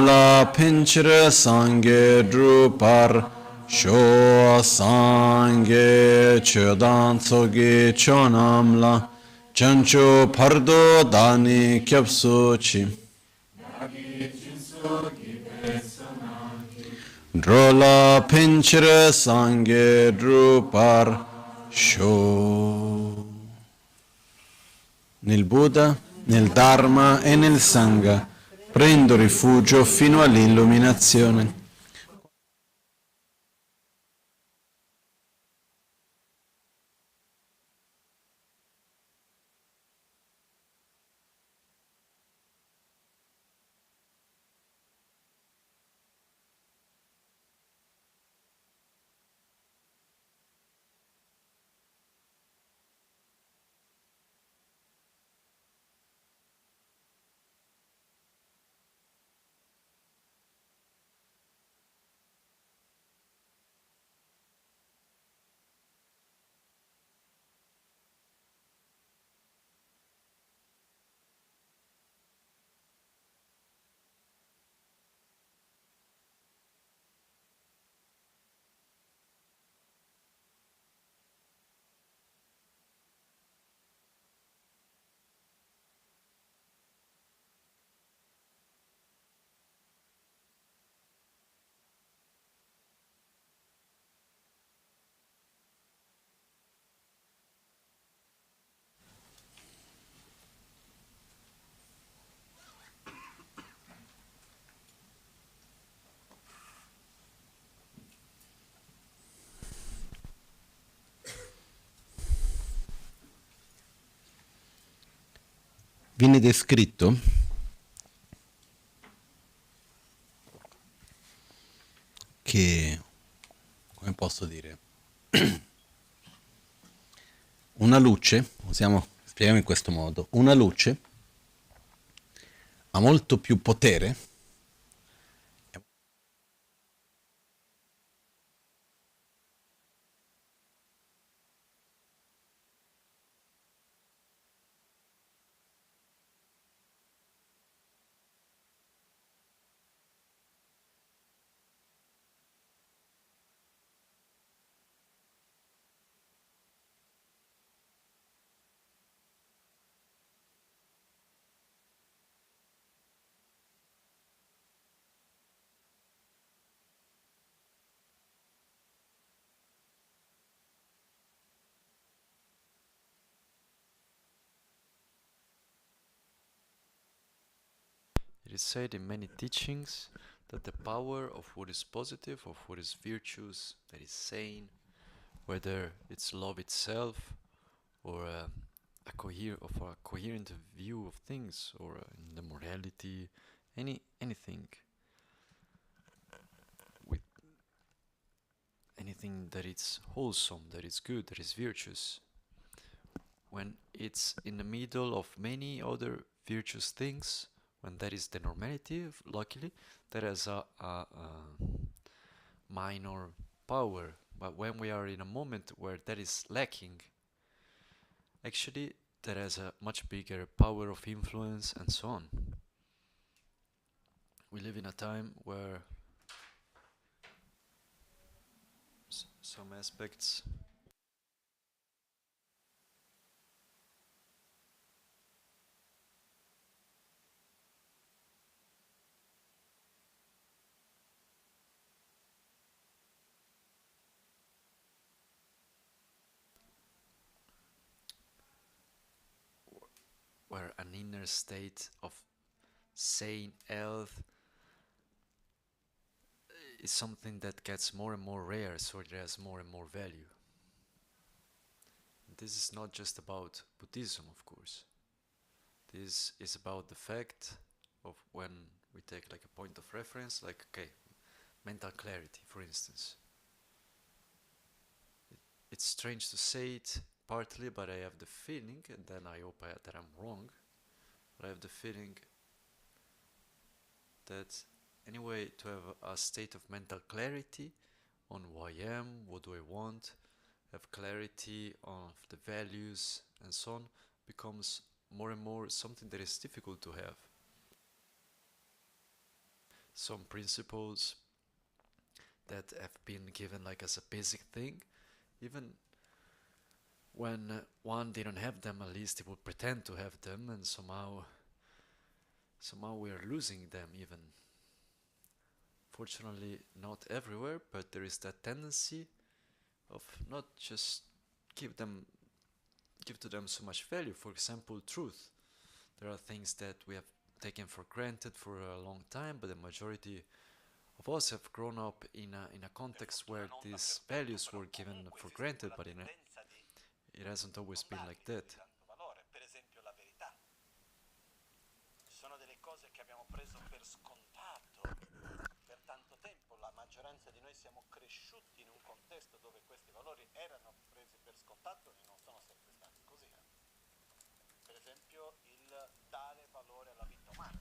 drola pinchre sangue drupar sho sangue chodan tsogi chonamla chancho pardo dani kyapso chi drola pinchre sangue drupar sho. Nel Buddha, nel Dharma e nel Sangha prendo rifugio fino all'illuminazione. Viene descritto che, come posso dire, una luce, spieghiamo in questo modo, una luce ha molto più potere It is said in many teachings that the power of what is positive, of what is virtuous, that is sane, whether it's love itself or a coherent view of things, or in the morality, anything with anything that is wholesome, that is good, that is virtuous, when it's in the middle of many other virtuous things, when that is the normality, luckily, that has a minor power. But when we are in a moment where that is lacking, actually that has a much bigger power of influence and so on. We live in a time where some aspects where an inner state of sane health is something that gets more and more rare, so it has more and more value. This is not just about Buddhism, of course. This is about the fact of when we take like a point of reference, like, okay, mental clarity, for instance. It's strange to say it partly, but I have the feeling, and then I hope that I'm wrong, but I have the feeling that anyway, to have a state of mental clarity on who I am, what do I want, have clarity of the values and so on, becomes more and more something that is difficult to have. some principles that have been given like as a basic thing, even when one didn't have them, at least it would pretend to have them, and somehow we are losing them even. Fortunately, not everywhere, but there is that tendency of not just give to them so much value. For example, truth. There are things that we have taken for granted for a long time, but the majority of us have grown up in a context where these values were given for granted, but it hasn't always been like that. Sono delle cose che abbiamo preso per scontato per tanto tempo. La maggioranza di noi siamo cresciuti in un contesto dove questi valori erano presi per scontato e non sono sempre stati così. Per esempio il dare valore alla vita umana.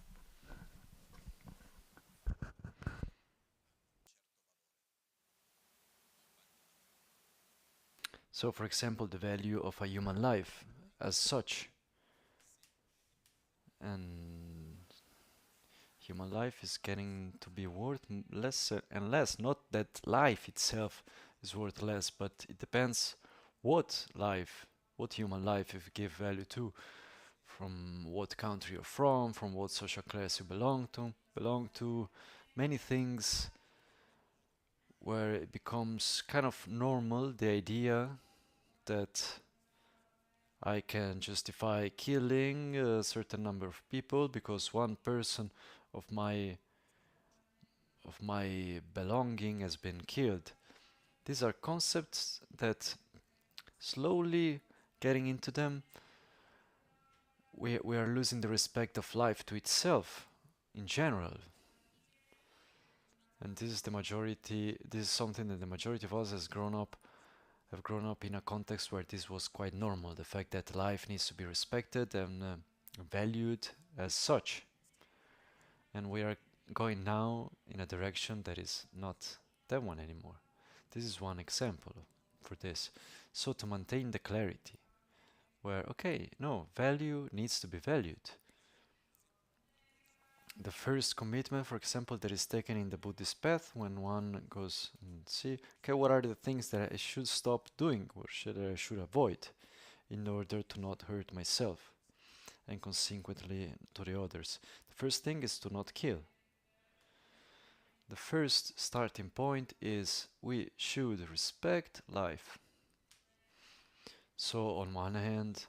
So, for example, the value of a human life as such. And human life is getting to be worth less and less. Not that life itself is worth less, but it depends what human life you give value to, from what country you're from what social class you belong to, many things where it becomes kind of normal, the idea that I can justify killing a certain number of people because one person of my belonging has been killed. These are concepts that slowly getting into them, we are losing the respect of life to itself in general. And this is something that the majority of us have grown up in a context where this was quite normal, the fact that life needs to be respected and valued as such. And we are going now in a direction that is not that one anymore. This is one example for this. So to maintain the clarity, where, okay, no, value needs to be valued. The first commitment, for example, that is taken in the Buddhist path when one goes and see, okay, what are the things that I should stop doing or I should avoid in order to not hurt myself and consequently to the others. The first thing is to not kill. The first starting point is we should respect life. So on one hand,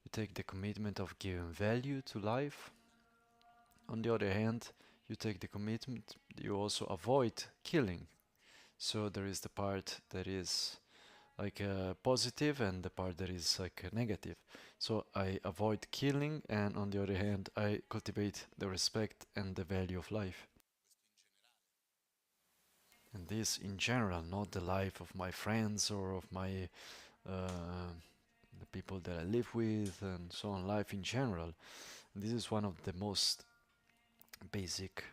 you take the commitment of giving value to life. On the other hand, you take the commitment, you also avoid killing. So there is the part that is like positive and the part that is like negative. So I avoid killing, and on the other hand, I cultivate the respect and the value of life. And this in general, not the life of my friends or of my the people that I live with and so on, life in general. And this is one of the most basic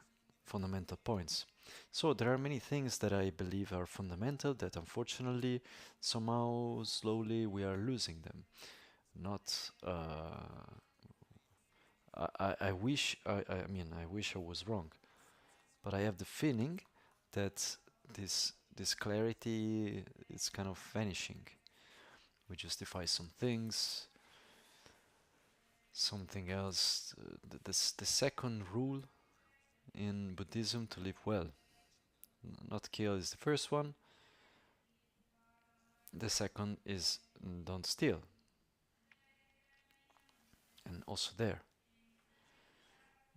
fundamental points. So there are many things that I believe are fundamental that unfortunately somehow slowly we are losing them. Not I wish I wish I was wrong, but I have the feeling that this clarity is kind of vanishing. We justify some things, something else. The second rule in Buddhism to live well. Not kill is the first one. The second is don't steal. And also there.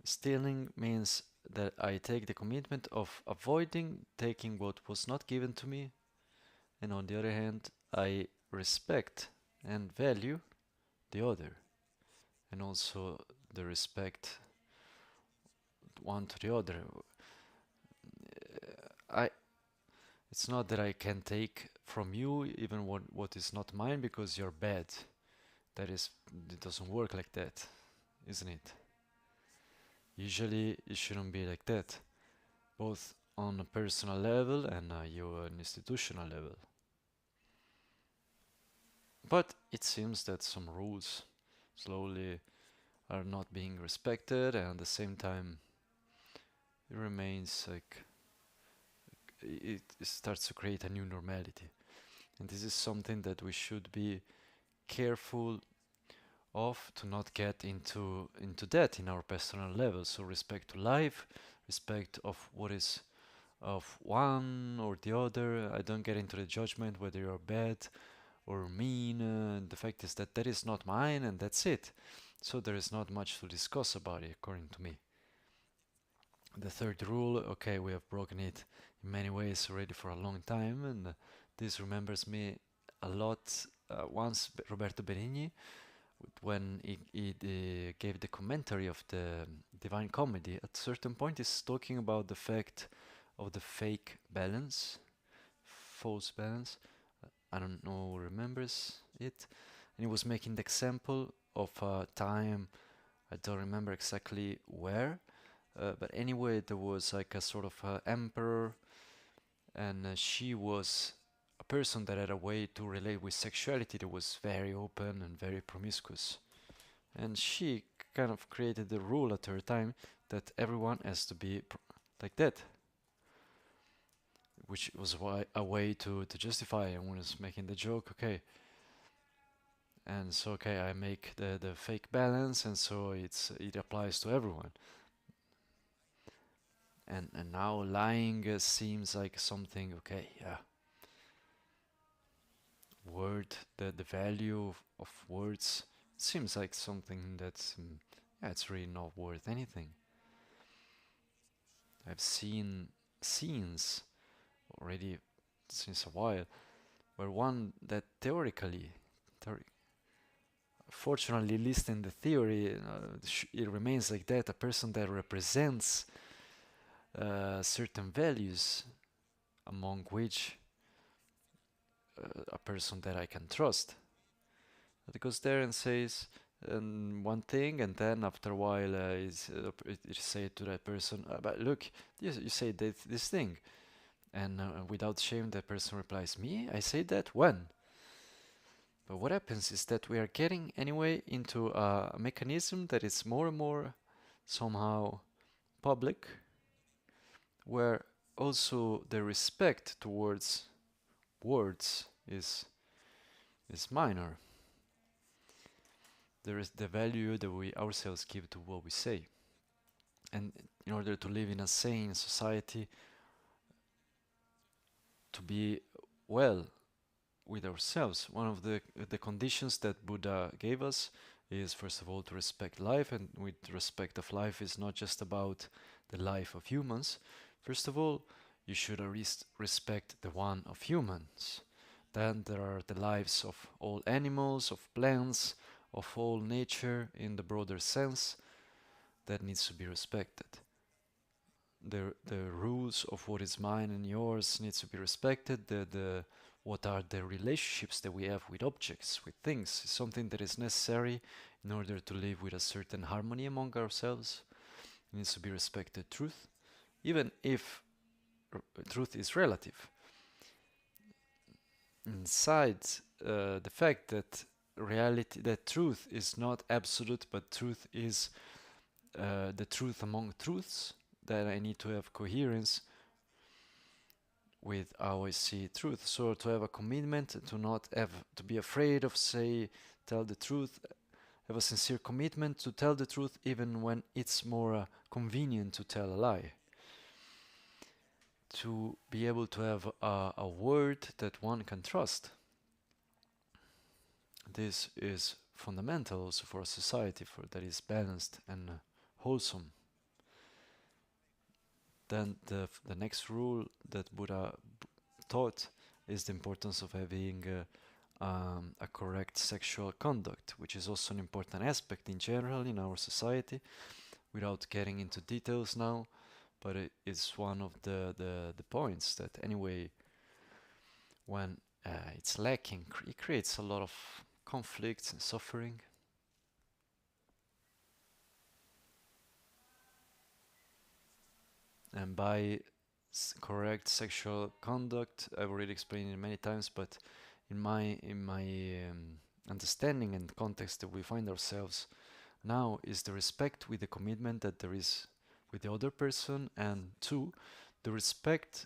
Stealing means that I take the commitment of avoiding taking what was not given to me, and on the other hand, I respect and value the other, and also the respect one to the other. It's not that I can take from you even what is not mine because you're bad. It doesn't work like that, isn't it? Usually it shouldn't be like that, both on a personal level and an institutional level. But it seems that some rules slowly are not being respected, and at the same time it remains like it starts to create a new normality. And this is something that we should be careful of, to not get into that in our personal level. So respect to life, respect of what is of one or the other. I don't get into the judgment whether you're bad or mean. The fact is that is not mine, and that's it. So there is not much to discuss about it, according to me. The third rule, okay, we have broken it in many ways already for a long time, and this remembers me a lot. Once Roberto Benigni, when he gave the commentary of the Divine Comedy, at a certain point he's talking about the fact of the fake balance, false balance. I don't know who remembers it. And he was making the example of a time, I don't remember exactly where, but anyway, there was like a sort of emperor, and she was a person that had a way to relate with sexuality that was very open and very promiscuous. And she kind of created the rule at her time that everyone has to be like that, which was a way to justify. And when I was making the joke, okay, and so okay, I make the fake balance, and so it applies to everyone. And now lying seems like something, okay, yeah. Word, the value of words seems like something that's yeah, it's really not worth anything. I've seen scenes already since a while where one that theoretically, fortunately, at least in the theory, it remains like that. A person that represents certain values, among which a person that I can trust, that goes there and says one thing, and then after a while it say to that person, but look, you say this thing, and without shame that person replies, me? I say that? When? But what happens is that we are getting anyway into a mechanism that is more and more somehow public, where also the respect towards words is minor. There is the value that we ourselves give to what we say. And in order to live in a sane society, to be well with ourselves, one of the conditions that Buddha gave us is, first of all, to respect life. And with respect of life is not just about the life of humans. First of all, you should respect the one of humans. Then there are the lives of all animals, of plants, of all nature in the broader sense that needs to be respected. The rules of what is mine and yours needs to be respected. What are the relationships that we have with objects, with things, is something that is necessary in order to live with a certain harmony among ourselves. It needs to be respected. Truth, even if truth is relative. Inside the fact that truth is not absolute, but truth is the truth among truths, that I need to have coherence with how I see truth. So to have a commitment, to not have to be afraid of tell the truth, have a sincere commitment to tell the truth even when it's more convenient to tell a lie. To be able to have a word that one can trust. This is fundamental also for a society that is balanced and wholesome. Then the next rule that Buddha taught is the importance of having a correct sexual conduct, which is also an important aspect in general in our society, without getting into details now, but it is one of the points that anyway, when it's lacking, it creates a lot of conflicts and suffering. And by correct sexual conduct, I've already explained it many times, but in my understanding and context that we find ourselves now is the respect with the commitment that there is with the other person, and 2, the respect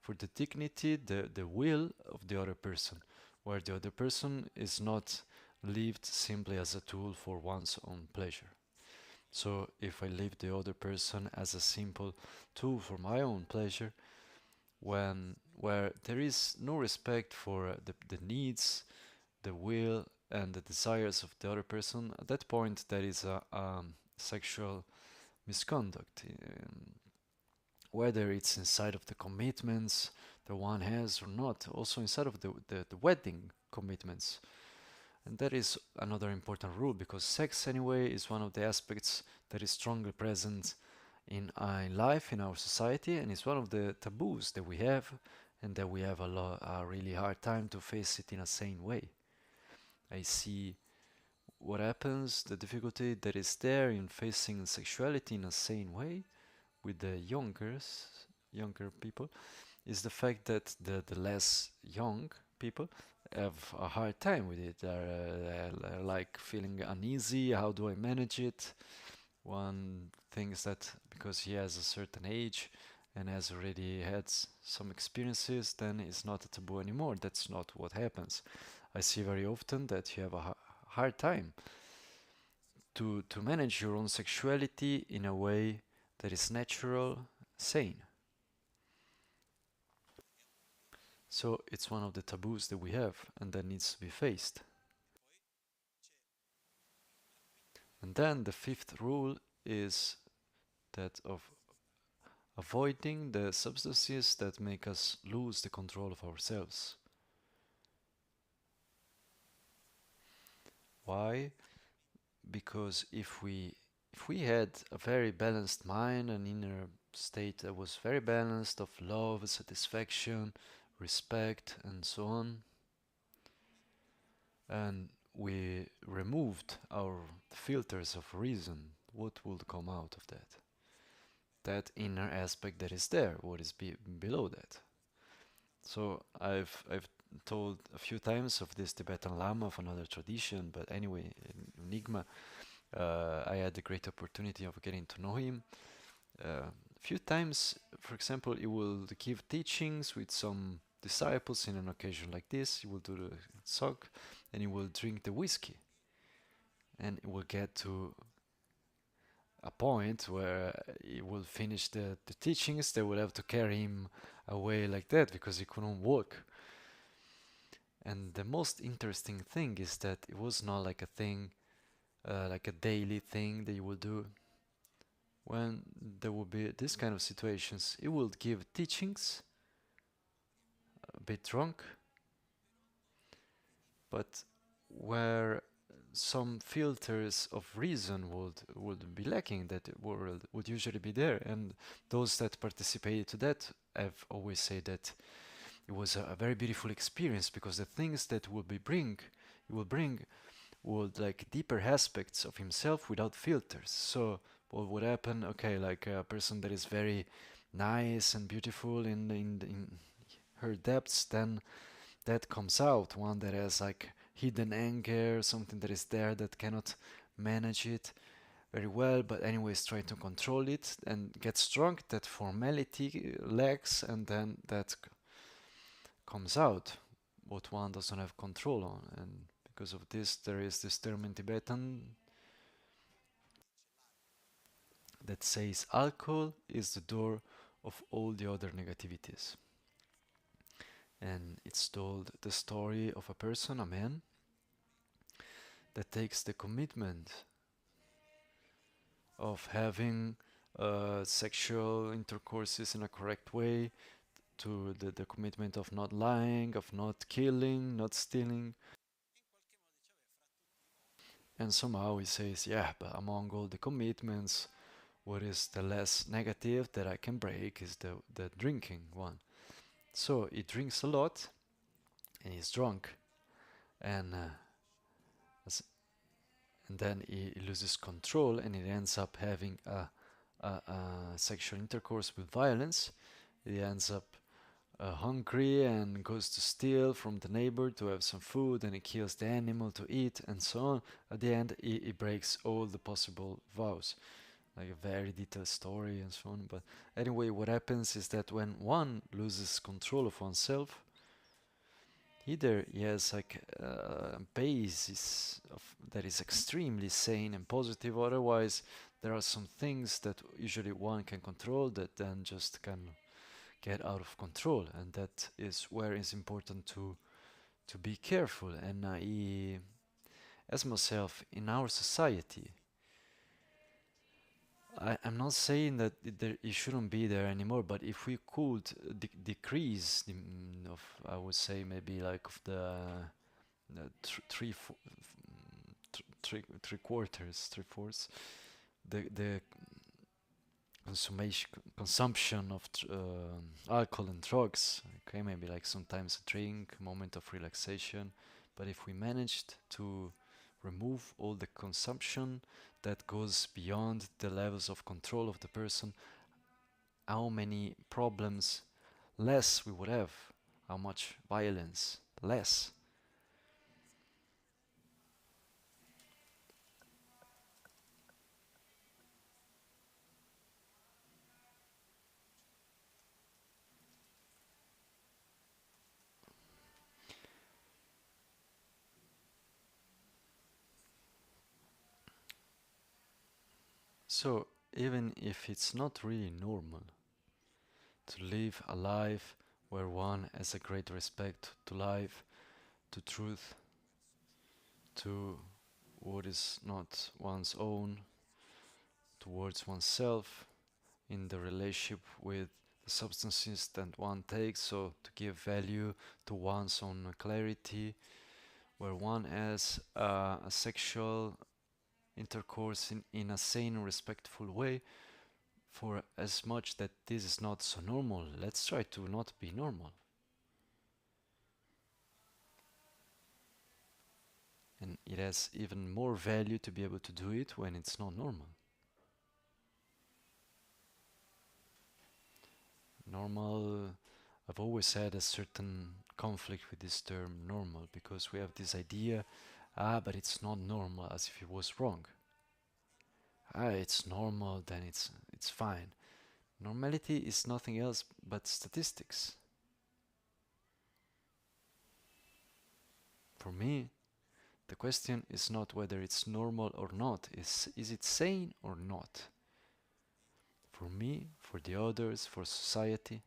for the dignity, the will of the other person, where the other person is not lived simply as a tool for one's own pleasure. So if I leave the other person as a simple tool for my own pleasure, where there is no respect for the needs, the will, and the desires of the other person, at that point there is a sexual misconduct. Whether it's inside of the commitments that one has or not, also inside of the wedding commitments. And that is another important rule, because sex anyway is one of the aspects that is strongly present in life, in our society, and it's one of the taboos that we have, and that we have a really hard time to face it in a sane way. I see what happens, the difficulty that is there in facing sexuality in a sane way with the younger people, is the fact that the less young people have a hard time with it. They're like feeling uneasy. How do I manage it? One thinks that because he has a certain age and has already had some experiences, then it's not a taboo anymore. That's not what happens. I see very often that you have a hard time to manage your own sexuality in a way that is natural, sane. So it's one of the taboos that we have and that needs to be faced. And then the 5th rule is that of avoiding the substances that make us lose the control of ourselves. Why? Because if we had a very balanced mind, an inner state that was very balanced of love, satisfaction, respect, and so on, and we removed our filters of reason, what would come out of that? That inner aspect that is there, what is below that? So I've told a few times of this Tibetan Lama of another tradition, but anyway, in Enigma, I had the great opportunity of getting to know him. A few times, for example, he will give teachings with some disciples in an occasion like this. He will do the sok and he will drink the whiskey. And he will get to a point where he will finish the teachings. They will have to carry him away like that because he couldn't walk. And the most interesting thing is that it was not like a thing, like a daily thing that you will do. When there will be this kind of situations, he will give teachings, a bit drunk, but where some filters of reason would be lacking, that would usually be there, and those that participated to that have always said that it was a very beautiful experience, because the things that he will bring would like deeper aspects of himself without filters. So what would happen? Okay, like a person that is very nice and beautiful in her depths, then that comes out. One that has like hidden anger, something that is there that cannot manage it very well, but anyways try to control it and gets drunk. That formality lacks, and then that comes out what one doesn't have control on. And because of this, there is this term in Tibetan that says alcohol is the door of all the other negativities. And it's told the story of a person, a man, that takes the commitment of having sexual intercourses in a correct way, to the commitment of not lying, of not killing, not stealing. And somehow he says, yeah, but among all the commitments, what is the less negative that I can break is the drinking one. So he drinks a lot, and he's drunk, and and then he loses control, and he ends up having a sexual intercourse with violence. He ends up hungry and goes to steal from the neighbor to have some food, and he kills the animal to eat, and so on. At the end, he breaks all the possible vows. like a very detailed story and so on. But anyway, what happens is that when one loses control of oneself, either he has like a basis that is extremely sane and positive, otherwise there are some things that usually one can control that then just can get out of control, and that is where it's important to be careful. And as myself, in our society, I'm not saying that it shouldn't be there anymore, but if we could decrease of, I would say maybe like of the three quarters, three fourths, the consumption of alcohol and drugs. Okay, maybe like sometimes a drink, moment of relaxation. But if we managed to remove all the consumption that goes beyond the levels of control of the person, how many problems less we would have, how much violence less. So even if it's not really normal to live a life where one has a great respect to life, to truth, to what is not one's own, towards oneself, in the relationship with the substances that one takes, so to give value to one's own clarity, where one has a sexual intercourse in a sane and respectful way, for as much that this is not so normal, let's try to not be normal. And it has even more value to be able to do it when it's not normal. Normal, I've always had a certain conflict with this term normal, because we have this idea, but it's not normal, as if it was wrong. It's normal, then it's fine. Normality is nothing else but statistics. For me, the question is not whether it's normal or not, is it sane or not? For me, for the others, for society,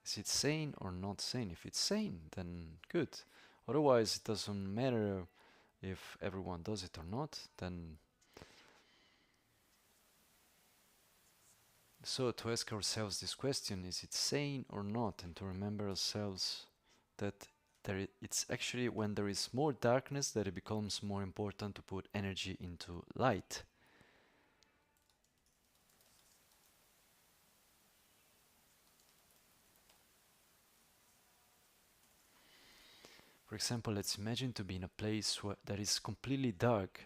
is it sane or not sane? If it's sane, then good. Otherwise, it doesn't matter if everyone does it or not, then... So to ask ourselves this question, is it sane or not? And to remember ourselves that it's actually when there is more darkness that it becomes more important to put energy into light. For example, let's imagine to be in a place that is completely dark.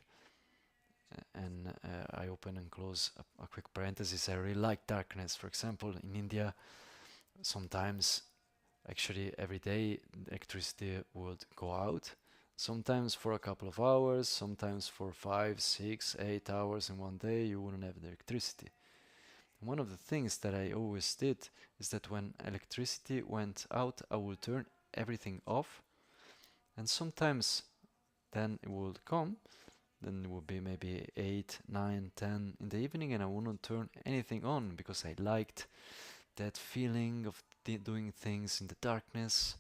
And I open and close a quick parenthesis. I really like darkness. For example, in India, sometimes, actually every day, the electricity would go out. Sometimes for a couple of hours, sometimes for 5, 6, 8 hours in one day, you wouldn't have the electricity. And one of the things that I always did is that when electricity went out, I would turn everything off. And sometimes then it would come, then it would be maybe 8, 9, 10 in the evening, and I wouldn't turn anything on because I liked that feeling of doing things in the darkness,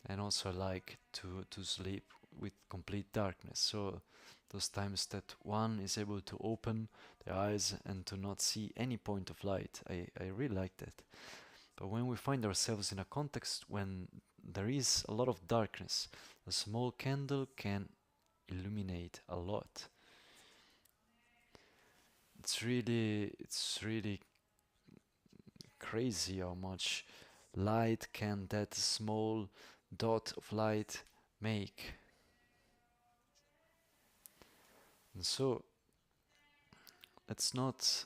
and also I like to sleep with complete darkness. So those times that one is able to open their eyes and to not see any point of light, I really like that. But when we find ourselves in a context when there is a lot of darkness, a small candle can illuminate a lot. It's really crazy how much light can that small dot of light make. And so let's not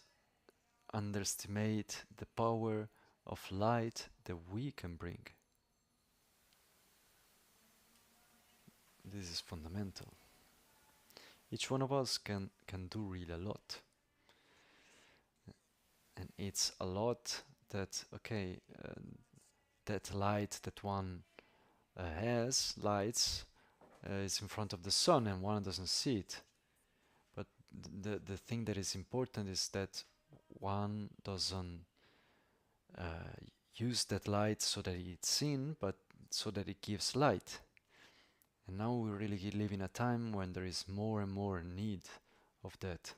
underestimate the power of light that we can bring. This is fundamental. Each one of us can do really a lot. And it's a lot that, okay, that light that one has, lights, is in front of the sun and one doesn't see it. But the thing that is important is that one doesn't use that light so that it's seen, but so that it gives light. And now we really live in a time when there is more and more need of that.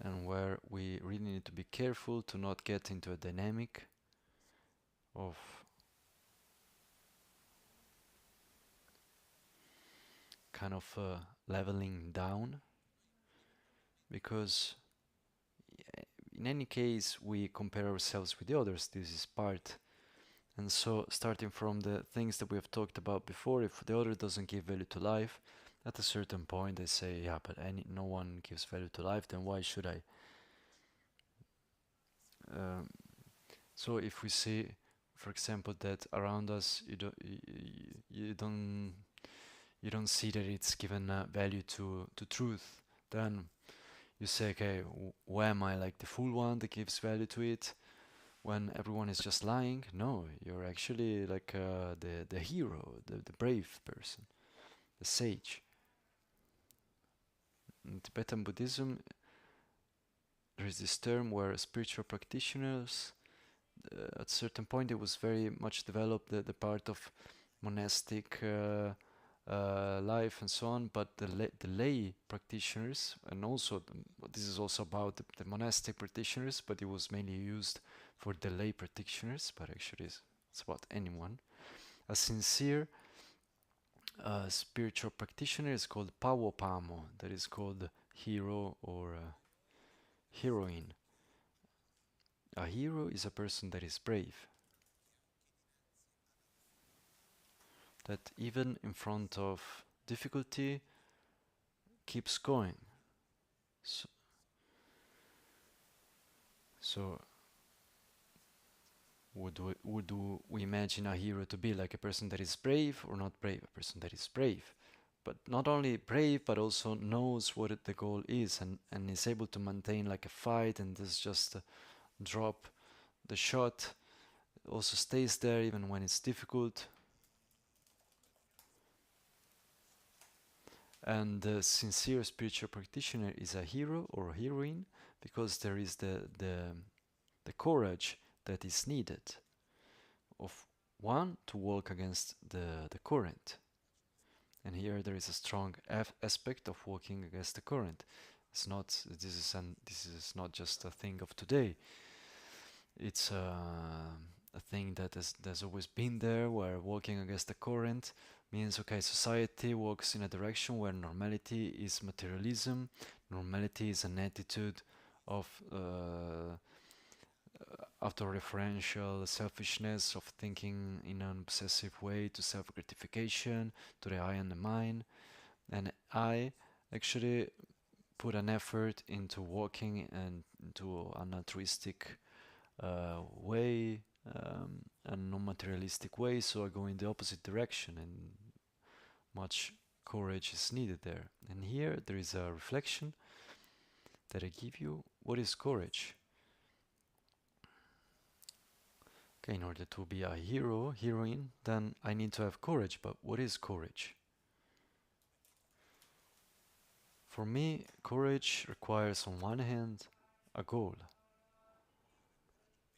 And where we really need to be careful to not get into a dynamic of kind of leveling down, because in any case we compare ourselves with the others. This is part. And so starting from the things that we have talked about before, if the other doesn't give value to life, at a certain point they say, yeah, but no one gives value to life, then why should I? So if we see, for example, that around us you don't see that it's given value to truth, then you say, okay, why am I like the fool one that gives value to it when everyone is just lying? No, you're actually like the hero, the brave person, the sage. In Tibetan Buddhism, there is this term where spiritual practitioners, at a certain point, it was very much developed, the part of monastic life and so on, but the lay practitioners, and also this is also about the monastic practitioners, but it was mainly used for the lay practitioners, but actually it's about anyone. A sincere spiritual practitioner is called Pawopamo, that is called hero or heroine. A hero is a person that is brave, that even in front of difficulty keeps going. So would we imagine a hero to be like a person that is brave or not brave? A person that is brave, but not only brave, but also knows what the goal is, and is able to maintain like a fight and does just drop the shot, also stays there even when it's difficult. And the sincere spiritual practitioner is a hero or heroine because there is the courage that is needed of one to walk against the current. And here there is a strong aspect of walking against the current. This is not just a thing of today. It's a thing that has always been there, where walking against the current means, okay, society walks in a direction where normality is materialism, normality is an attitude of auto-referential selfishness, of thinking in an obsessive way to self-gratification, to the I and the mine. And I actually put an effort into walking and into an altruistic way, a non-materialistic way, so I go in the opposite direction, and much courage is needed there. And here there is a reflection that I give you. What is courage? Okay, in order to be a hero, heroine, then I need to have courage. But what is courage? For me, courage requires on one hand a goal,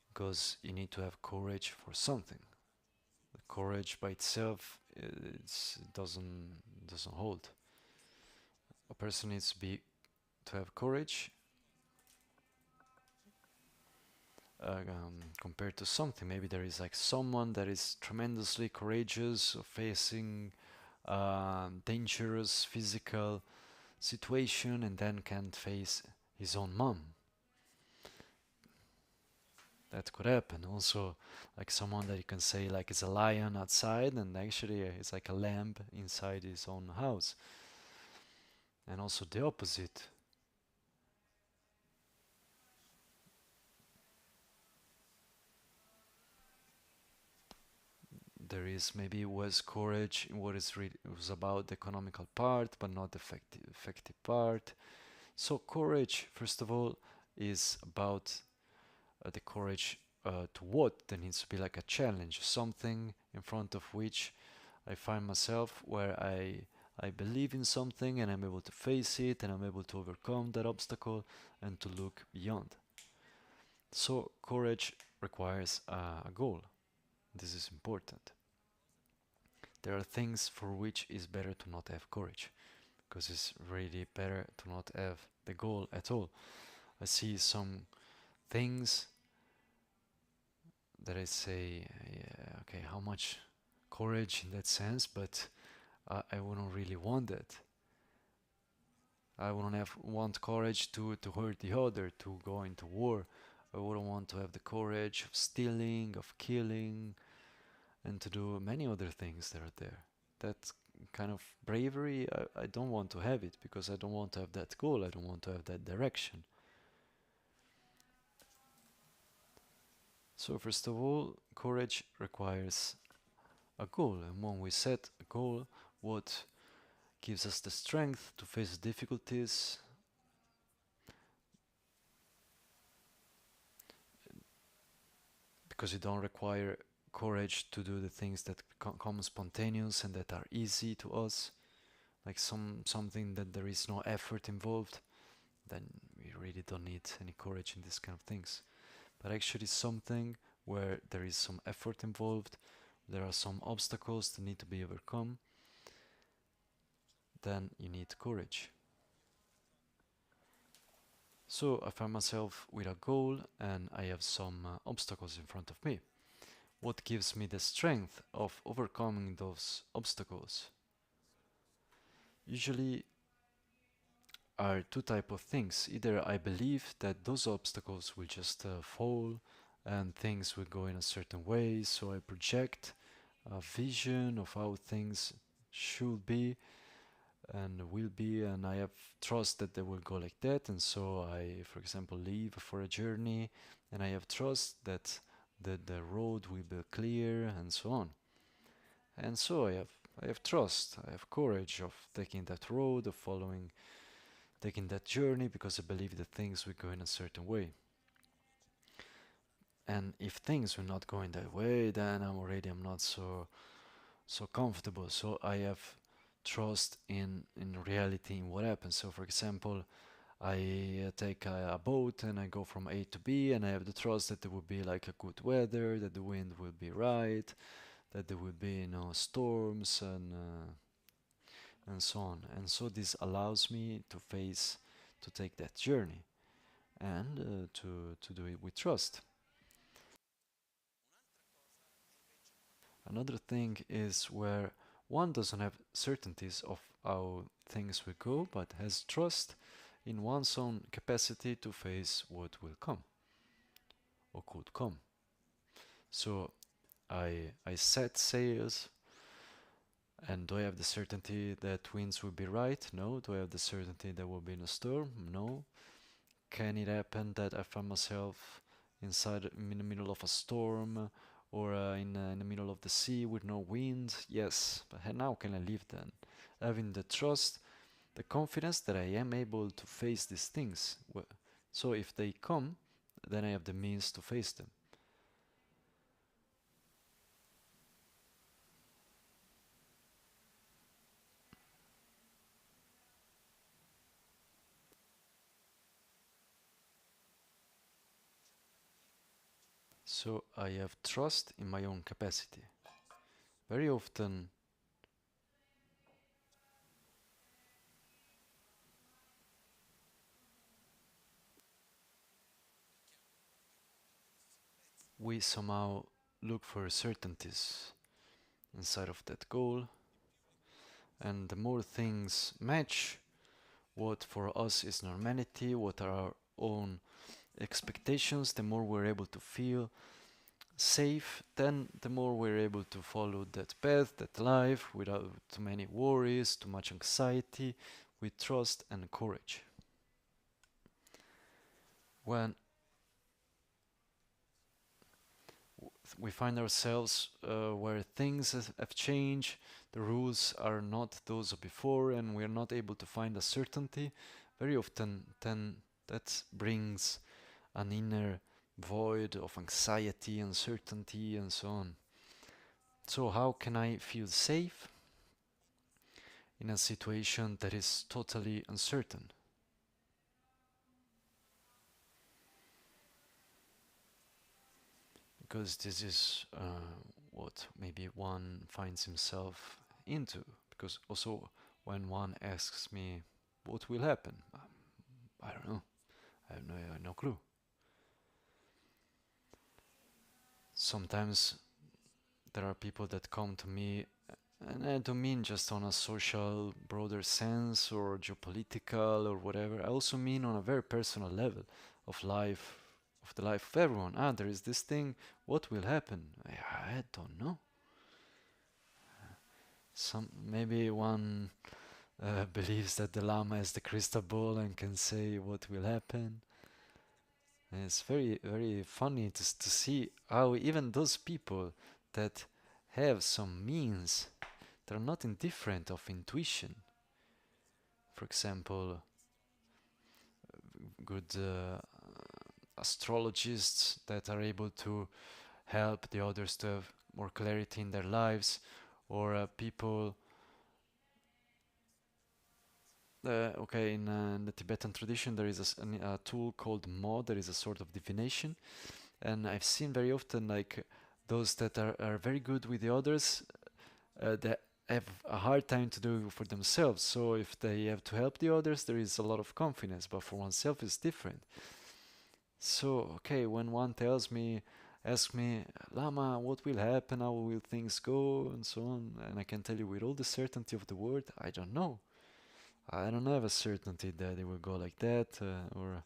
because you need to have courage for something. The courage by itself doesn't hold. A person needs to have courage compared to something. Maybe there is like someone that is tremendously courageous of facing dangerous physical situation and then can't face his own mom. That could happen. Also, like someone that you can say like is a lion outside and actually it's like a lamb inside his own house. And also the opposite. there is maybe was courage in what is was about the economical part, but not the effective part. So courage, first of all, is about the courage to what? There needs to be like a challenge, something in front of which I find myself where I believe in something and I'm able to face it and I'm able to overcome that obstacle and to look beyond. So courage requires a goal. This is important. There are things for which it's better to not have courage, because it's really better to not have the goal at all. I see some things that I say, yeah, okay, how much courage in that sense, but I wouldn't really want that. I wouldn't want courage to hurt the other, to go into war. I wouldn't want to have the courage of stealing, of killing, and to do many other things that are there. That kind of bravery, I don't want to have it, because I don't want to have that goal, I don't want to have that direction. So first of all, courage requires a goal, and when we set a goal, what gives us the strength to face difficulties, because you don't require courage to do the things that come spontaneous and that are easy to us, like something that there is no effort involved, then we really don't need any courage in these kind of things. But actually something where there is some effort involved, there are some obstacles that need to be overcome, then you need courage. So I find myself with a goal and I have some obstacles in front of me. What gives me the strength of overcoming those obstacles? Usually are two type of things. Either I believe that those obstacles will just fall and things will go in a certain way, so I project a vision of how things should be and will be, and I have trust that they will go like that, and so I, for example, leave for a journey and I have trust that the road will be clear and so on. And so I have trust, I have courage of taking that road, of taking that journey, because I believe that things will go in a certain way. And if things will not go in that way, then I'm not so comfortable. So I have trust in reality, in what happens. So for example, I take a boat and I go from A to B, and I have the trust that there will be like a good weather, that the wind will be right, that there will be no storms and so on. And so this allows me to take that journey and to do it with trust. Another thing is where one doesn't have certainties of how things will go, but has trust in one's own capacity to face what will come or could come. So I set sails, and do I have the certainty that winds will be right? No. Do I have the certainty there will be no storm? No. Can it happen that I find myself in the middle of a storm or in the middle of the sea with no wind? Yes, but how can I live then? Having the trust, the confidence that I am able to face these things. So if they come, then I have the means to face them. So I have trust in my own capacity. Very often we somehow look for certainties inside of that goal, and the more things match what for us is normality, what are our own expectations, the more we're able to feel safe, then the more we're able to follow that path, that life, without too many worries, too much anxiety, with trust and courage. When we find ourselves where things have changed, the rules are not those of before, and we are not able to find a certainty, very often then that brings an inner void of anxiety, uncertainty, and so on. So how can I feel safe in a situation that is totally uncertain? Because this is what maybe one finds himself into. Because also when one asks me what will happen, I don't know. I have no clue. Sometimes there are people that come to me, and I don't mean just on a social broader sense or geopolitical or whatever. I also mean on a very personal level of life, of the life of everyone. There is this thing, what will happen? I don't know. Maybe one believes that the Lama has the crystal ball and can say what will happen. And it's very, very funny to see how even those people that have some means, they're not indifferent of intuition. For example, good astrologists that are able to help the others to have more clarity in their lives, or people in the Tibetan tradition there is a tool called Mo. There is a sort of divination, and I've seen very often like those that are very good with the others, that have a hard time to do for themselves. So if they have to help the others, there is a lot of confidence, but for oneself it's different. So okay, when one asks me, Lama, what will happen, how will things go, and so on, and I can tell you with all the certainty of the word, I don't know. I don't have a certainty that it will go like that or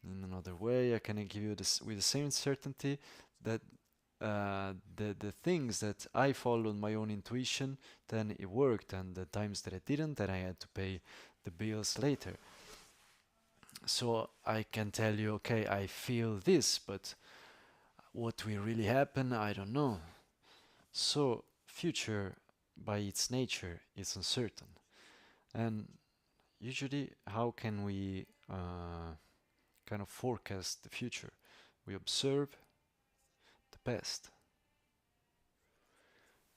in another way. I can give you this with the same certainty that the things that I followed my own intuition, then it worked, and the times that I didn't, then I had to pay the bills later. So I can tell you, okay, I feel this, but what will really happen, I don't know. So future, by its nature, is uncertain. And usually, how can we kind of forecast the future? We observe the past.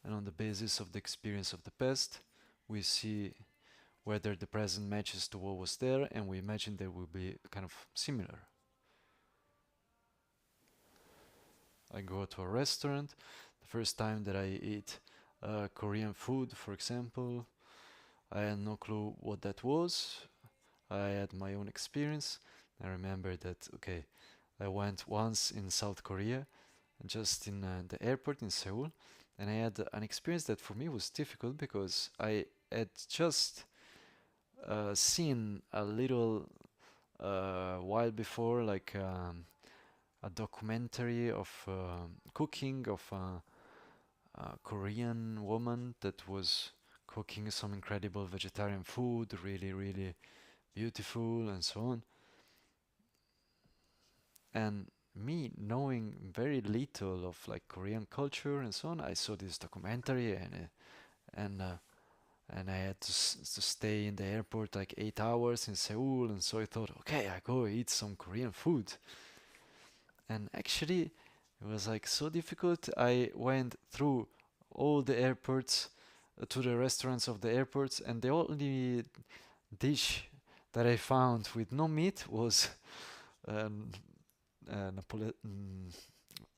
And on the basis of the experience of the past, we see whether the present matches to what was there, and we imagine they will be kind of similar. I go to a restaurant, the first time that I eat Korean food, for example, I had no clue what that was. I had my own experience. I remember that, okay, I went once in South Korea, just in the airport in Seoul, and I had an experience that for me was difficult because I had just seen a little while before, like a documentary of cooking of a Korean woman that was cooking some incredible vegetarian food, really, really beautiful and so on. And me knowing very little of like Korean culture and so on, I saw this documentary and I had to stay in the airport like 8 hours in Seoul, and so I thought, okay, I go eat some Korean food. And actually, it was like so difficult. I went through all the airports to the restaurants of the airports, and the only dish that I found with no meat was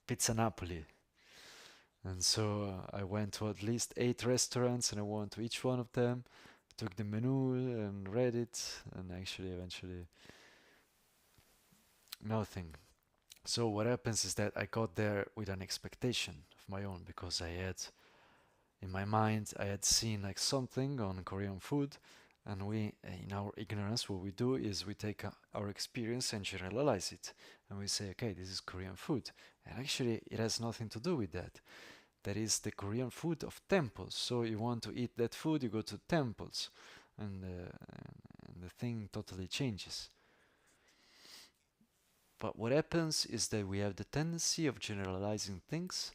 pizza Napoli. And so I went to at least 8 restaurants, and I went to each one of them, took the menu and read it, and actually eventually nothing. So what happens is that I got there with an expectation of my own, because I had in my mind I had seen like something on Korean food, and we in our ignorance what we do is we take our experience and generalize it, and we say, okay, this is Korean food, and actually it has nothing to do with that. That is the Korean food of temples. So you want to eat that food, you go to temples, and the thing totally changes. But what happens is that we have the tendency of generalizing things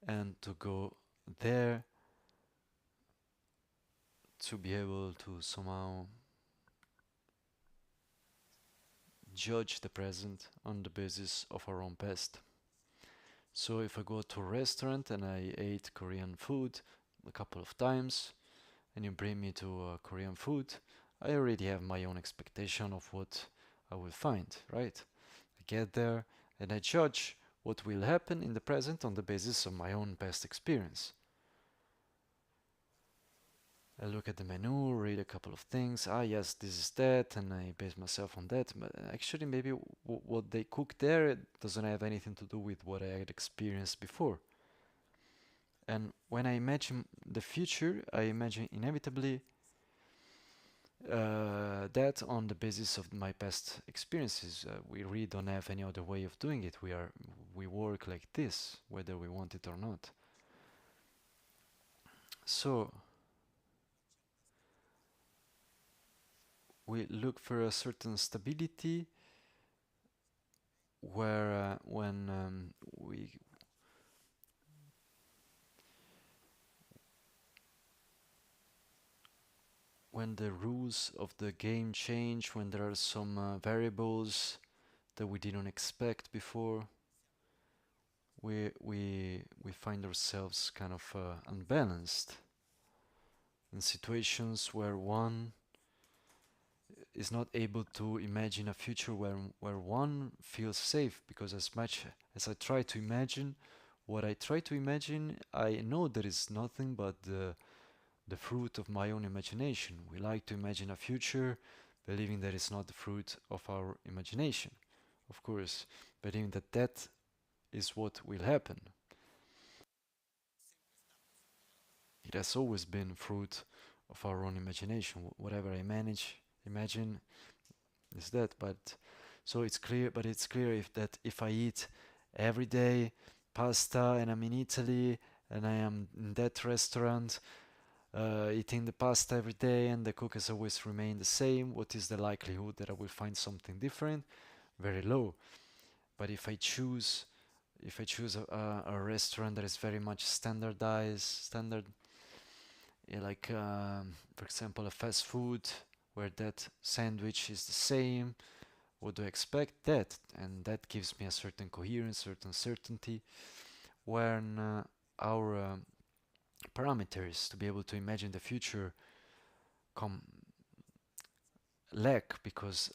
and to go there to be able to somehow judge the present on the basis of our own past. So if I go to a restaurant and I ate Korean food a couple of times and you bring me to Korean food, I already have my own expectation of what I will find, right? I get there and I judge what will happen in the present on the basis of my own past experience. I look at the menu, read a couple of things. Ah, yes, this is that, and I base myself on that. But actually, maybe what they cook there doesn't have anything to do with what I had experienced before. And when I imagine the future, I imagine inevitably that on the basis of my past experiences. We really don't have any other way of doing it. We work like this, whether we want it or not. So we look for a certain stability where when the rules of the game change, when there are some variables that we didn't expect before, we find ourselves kind of unbalanced in situations where one is not able to imagine a future where one feels safe, because as much as I try to imagine what I try to imagine, I know there is nothing but the fruit of my own imagination. We like to imagine a future, believing that it's not the fruit of our imagination. Of course, believing that that is what will happen. It has always been fruit of our own imagination. Whatever I imagine is that. But so it's clear. But it's clear if I eat every day pasta and I'm in Italy and I am in that restaurant eating the pasta every day and the cook has always remained the same, what is the likelihood that I will find something different? Very low. But if I choose a restaurant that is very much standard, like for example a fast food where that sandwich is the same, what do I expect? That, and that gives me a certain coherence, certain certainty, when our parameters to be able to imagine the future come lack because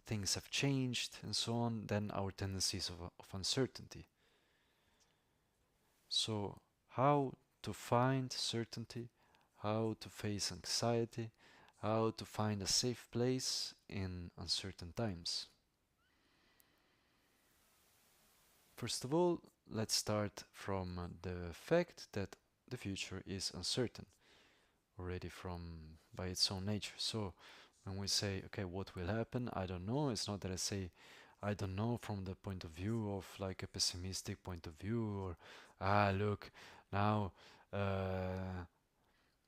things have changed and so on, then our tendencies of uncertainty. So how to find certainty, how to face anxiety, how to find a safe place in uncertain times. First of all, let's start from the fact that the future is uncertain already from by its own nature. So when we say, okay, what will happen? I don't know. It's not that I say I don't know from the point of view of like a pessimistic point of view, or look, now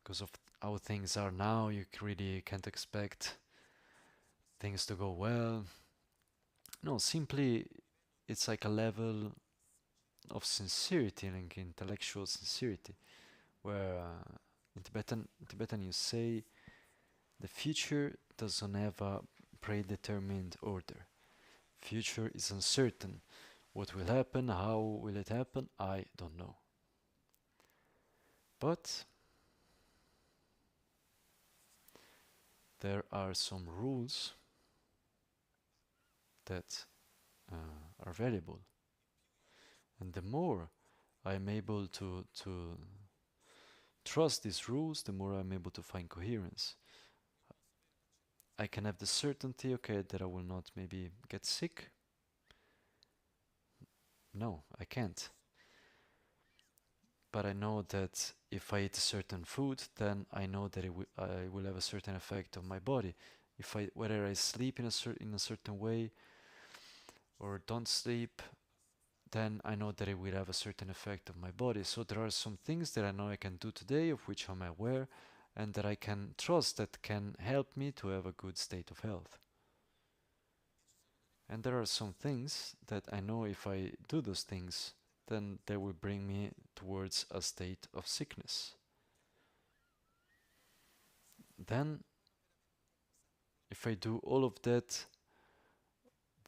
because of how things are now, you really can't expect things to go well. No, simply it's like a level of sincerity, like intellectual sincerity, where in Tibetan you say the future doesn't have a predetermined order. Future is uncertain. What will happen, how will it happen, I don't know. But there are some rules that are valuable. And the more I'm able to trust these rules, the more I'm able to find coherence. I can have the certainty, okay, that I will not maybe get sick. No, I can't. But I know that if I eat a certain food, then I know that I will have a certain effect on my body. Whether I sleep in a certain way or don't sleep, then I know that it will have a certain effect on my body. So there are some things that I know I can do today, of which I'm aware, and that I can trust that can help me to have a good state of health. And there are some things that I know if I do those things, then they will bring me towards a state of sickness. Then, if I do all of that,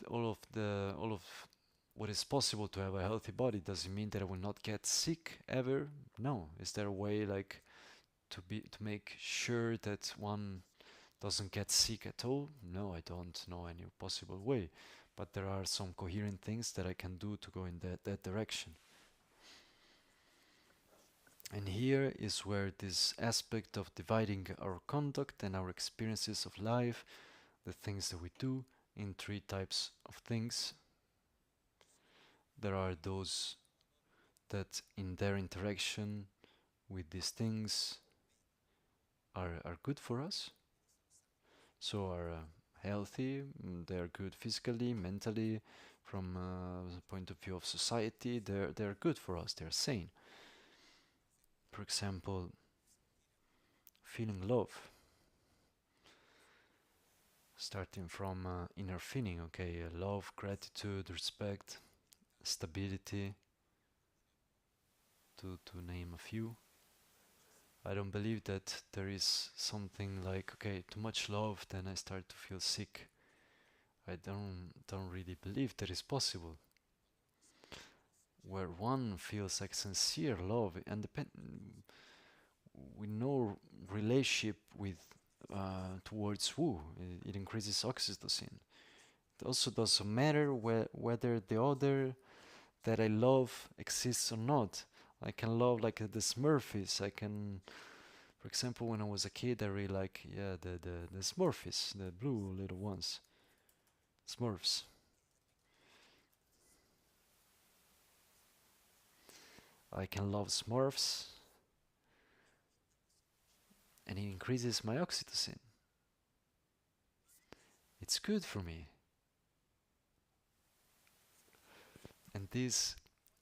all of what is possible to have a healthy body, does it mean that I will not get sick ever? No. Is there a way like to make sure that one doesn't get sick at all? No, I don't know any possible way. But there are some coherent things that I can do to go in that direction. And here is where this aspect of dividing our conduct and our experiences of life, the things that we do, in three types of things. There are those that in their interaction with these things are good for us, so are healthy, they're good physically, mentally, from the point of view of society, they're good for us, they're sane. For example, feeling love, starting from inner feeling, okay, love, gratitude, respect, stability, to name a few. I don't believe that there is something like, okay, too much love, then I start to feel sick. I don't really believe that is possible. Where one feels like sincere love and with no relationship with towards woo, it increases oxytocin. It also doesn't matter whether the other that I love exists or not. I can love like the Smurfies. I can, for example, when I was a kid, I really like the Smurfies, the blue little ones, Smurfs. I can love Smurfs, and it increases my oxytocin. It's good for me. And this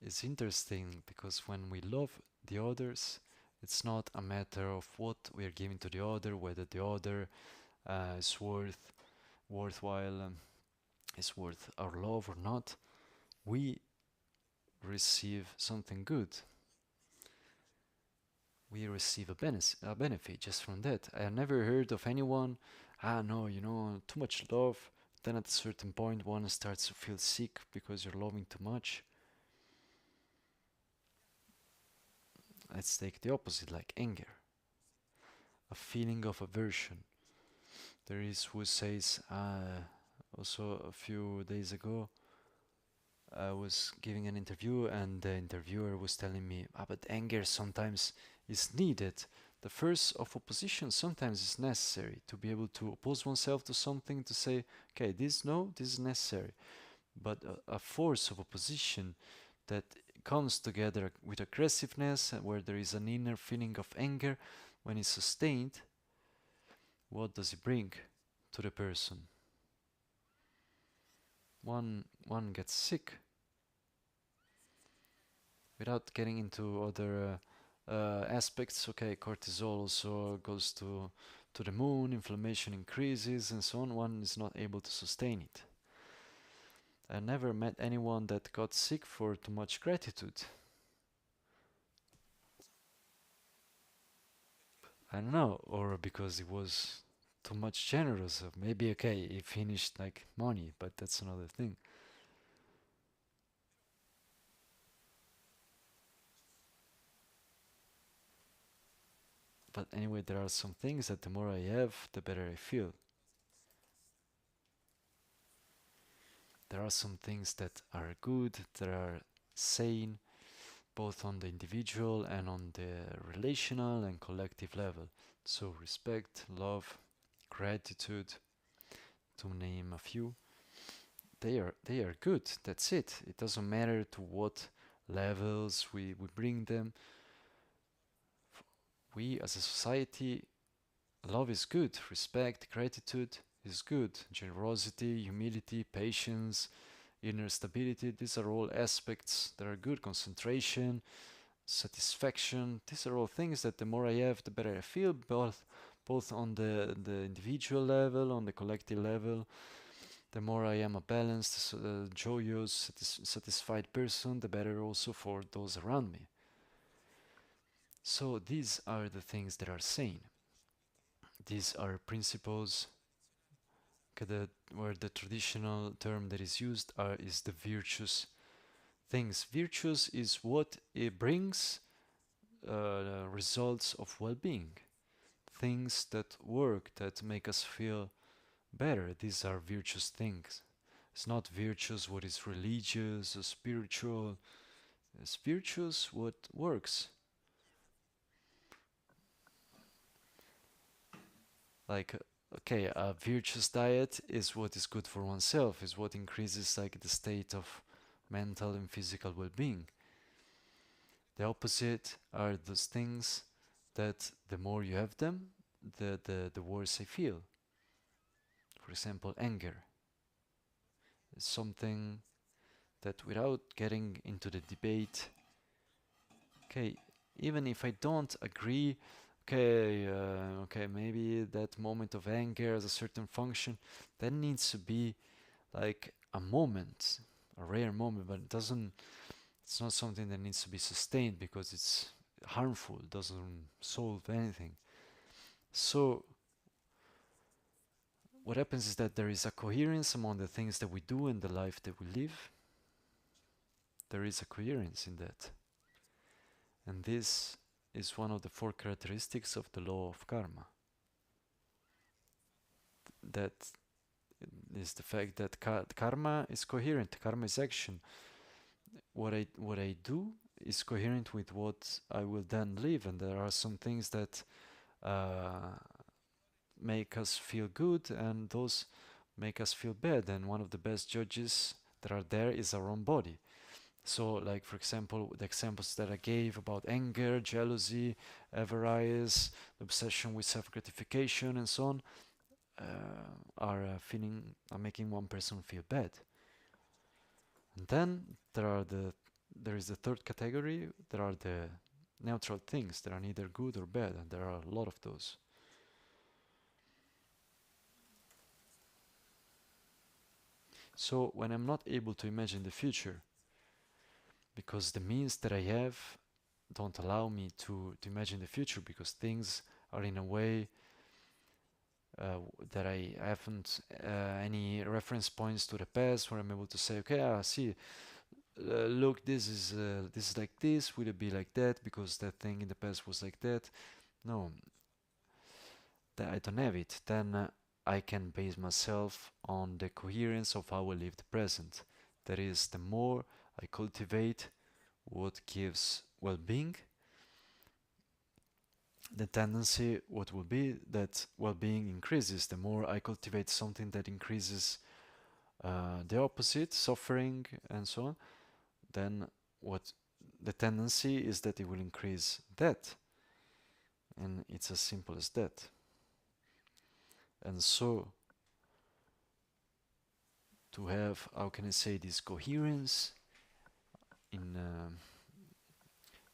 is interesting because when we love the others, it's not a matter of what we are giving to the other, whether the other is worthwhile, is worth our love or not. We receive something good. We receive a benefit just from that. I have never heard of anyone, no, too much love. Then at a certain point, one starts to feel sick because you're loving too much. Let's take the opposite, like anger, a feeling of aversion. There is who says, also a few days ago, I was giving an interview and the interviewer was telling me, but anger sometimes is needed. The force of opposition sometimes is necessary to be able to oppose oneself to something, to say, okay, this is necessary. But a force of opposition that comes together with aggressiveness, where there is an inner feeling of anger, when it's sustained, what does it bring to the person? One gets sick. Without getting into other aspects, okay, cortisol also goes to the moon, inflammation increases and so on, one is not able to sustain it. I never met anyone that got sick for too much gratitude. I don't know, or because it was too much generous. Maybe, okay, he finished like money, but that's another thing. But anyway, there are some things that the more I have, the better I feel. There are some things that are good, that are sane, both on the individual and on the relational and collective level. So respect, love, gratitude, to name a few. They are good. That's it. It doesn't matter to what levels we bring them. We as a society, love is good. Respect, gratitude is good. Generosity, humility, patience, inner stability, these are all aspects that are good. Concentration, satisfaction, these are all things that the more I have, the better I feel, both on the individual level, on the collective level. the more I am a balanced, joyous, satisfied person, the better also for those around me. So these are the things that are sane. These are principles where the traditional term that is used is the virtuous things. Virtuous is what it brings results of well-being. Things that work, that make us feel better. These are virtuous things. It's not virtuous what is religious or spiritual. It's virtuous what works. Like, okay, a virtuous diet is what is good for oneself, is what increases like the state of mental and physical well-being. The opposite are those things that the more you have them, the worse I feel. For example, anger is something that, without getting into the debate, okay, even if I don't agree, okay, maybe that moment of anger has a certain function, that needs to be like a moment, a rare moment, but it's not something that needs to be sustained because it's harmful, it doesn't solve anything. So what happens is that there is a coherence among the things that we do and the life that we live. There is a coherence in that. And this is one of the 4 characteristics of the law of karma. That is the fact that karma is coherent, karma is action. What I do is coherent with what I will then live, and there are some things that make us feel good and those make us feel bad, and one of the best judges that are there is our own body. So, like, for example, the examples that I gave about anger, jealousy, avarice, obsession with self-gratification, and so on, are making one person feel bad. And then there is the third category. There are the neutral things that are neither good or bad, and there are a lot of those. So when I'm not able to imagine the future, because the means that I have don't allow me to imagine the future, because things are in a way that I haven't any reference points to the past where I'm able to say, okay, see, look, this is like this, will it be like that because that thing in the past was like that? No, I don't have it. Then I can base myself on the coherence of how I live the present. That is, the more I cultivate what gives well-being, the tendency what will be that well-being increases. The more I cultivate something that increases the opposite, suffering and so on, then what the tendency is that it will increase that. And it's as simple as that. And so to have, how can I say, this coherence in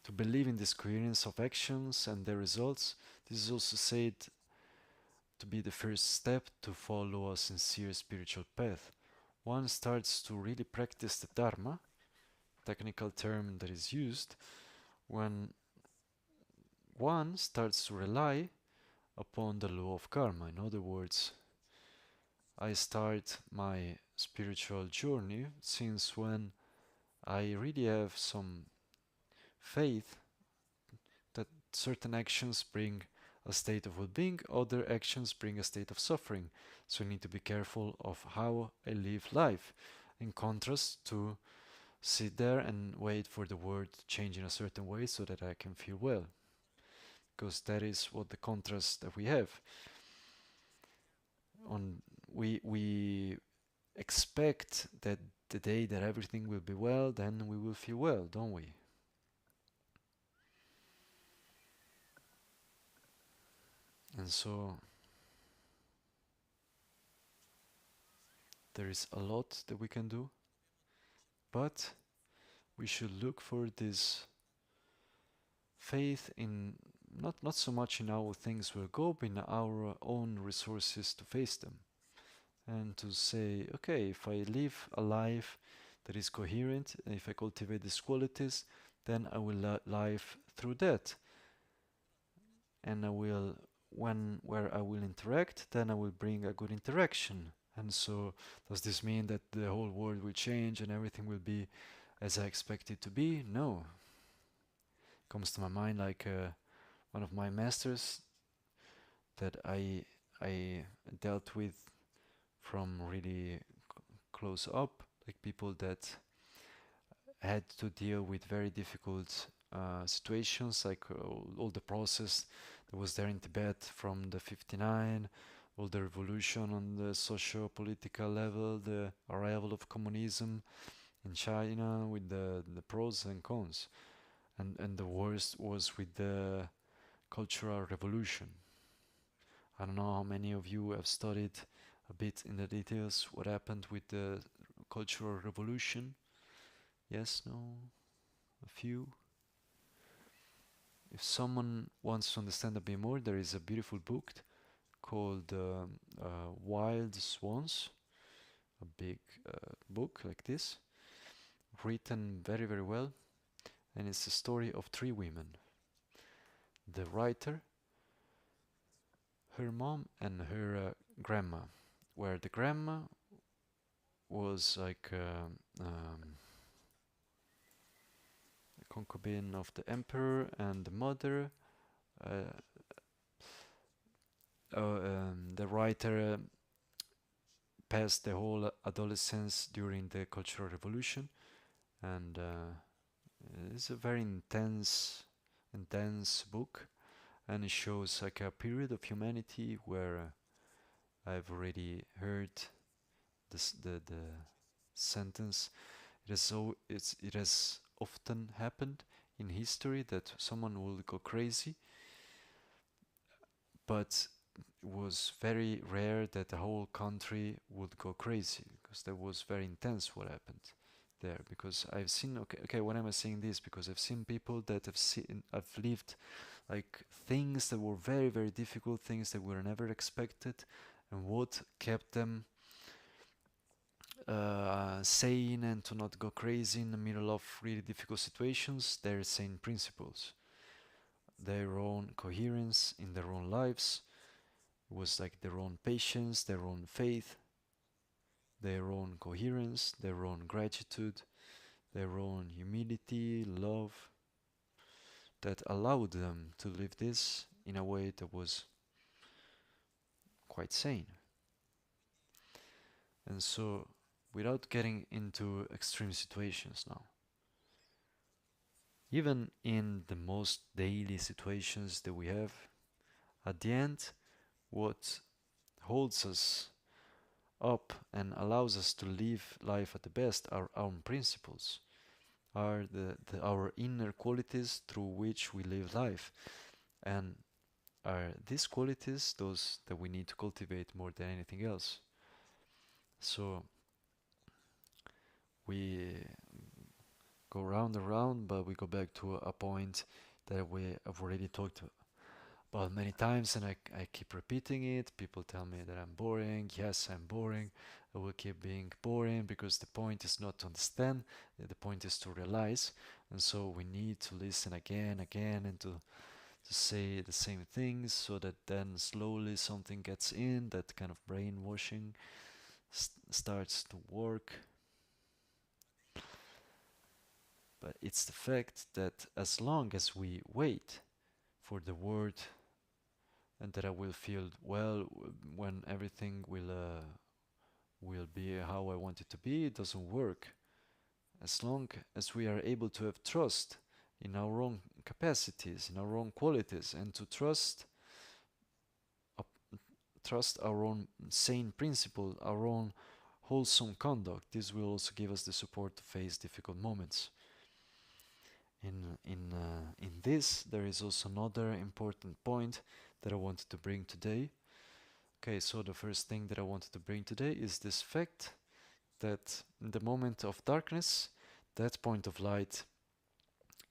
to believe in this coherence of actions and their results, this is also said to be the first step to follow a sincere spiritual path. One starts to really practice the Dharma, technical term that is used, when one starts to rely upon the law of karma. In other words, I start my spiritual journey since when I really have some faith that certain actions bring a state of well-being, other actions bring a state of suffering. So I need to be careful of how I live life, in contrast to sit there and wait for the world to change in a certain way so that I can feel well. Because that is what the contrast that we have. We expect that the day that everything will be well, then we will feel well, don't we? And so there is a lot that we can do, but we should look for this faith in not so much in how things will go, but in our own resources to face them. and to say, okay, if I live a life that is coherent, and if I cultivate these qualities, then I will live through that. And I will, where I will interact, then I will bring a good interaction. And so, does this mean that the whole world will change and everything will be as I expect it to be? No. Comes to my mind like one of my masters that I dealt with from really close up, like people that had to deal with very difficult situations, like all the process that was there in Tibet from the 59, all the revolution on the socio-political level, the arrival of communism in China with the pros and cons. And the worst was with the Cultural Revolution. I don't know how many of you have studied a bit in the details what happened with the Cultural Revolution. Yes, no, a few. If someone wants to understand a bit more, there is a beautiful book called Wild Swans, a big book like this, written very, very well, and it's the story of three women. The writer, her mom, and her grandma, where the grandma was like a concubine of the emperor, and the mother, uh, the writer passed the whole adolescence during the Cultural Revolution, and it's a very intense book, and it shows like a period of humanity where I've already heard the sentence. It has often happened in history that someone will go crazy, but it was very rare that the whole country would go crazy, because that was very intense what happened there. Because I've seen, okay, why am I saying this? Because I've seen people that have lived like things that were very, very difficult, things that were never expected, and what kept them sane and to not go crazy in the middle of really difficult situations, their sane principles, their own coherence in their own lives. It was like their own patience, their own faith, their own coherence, their own gratitude, their own humility, love, that allowed them to live this in a way that was quite sane. And so, without getting into extreme situations now, even in the most daily situations that we have, at the end, what holds us up and allows us to live life at the best are our own principles, are our inner qualities through which we live life. And are these qualities those that we need to cultivate more than anything else. So we go round and round, but we go back to a point that we have already talked about many times, and I keep repeating it. People tell me that I'm boring. Yes, I'm boring. I will keep being boring, because the point is not to understand, the point is to realize. And so we need to listen again, and to say the same things, so that then slowly something gets in, that kind of brainwashing starts to work. But it's the fact that as long as we wait for the word, and that I will feel well when everything will be how I want it to be, it doesn't work. As long as we are able to have trust in our own capacities, in our own qualities, and to trust our own sane principle, our own wholesome conduct, this will also give us the support to face difficult moments. In this, there is also another important point that I wanted to bring today. Okay, so the first thing that I wanted to bring today is this fact that in the moment of darkness, that point of light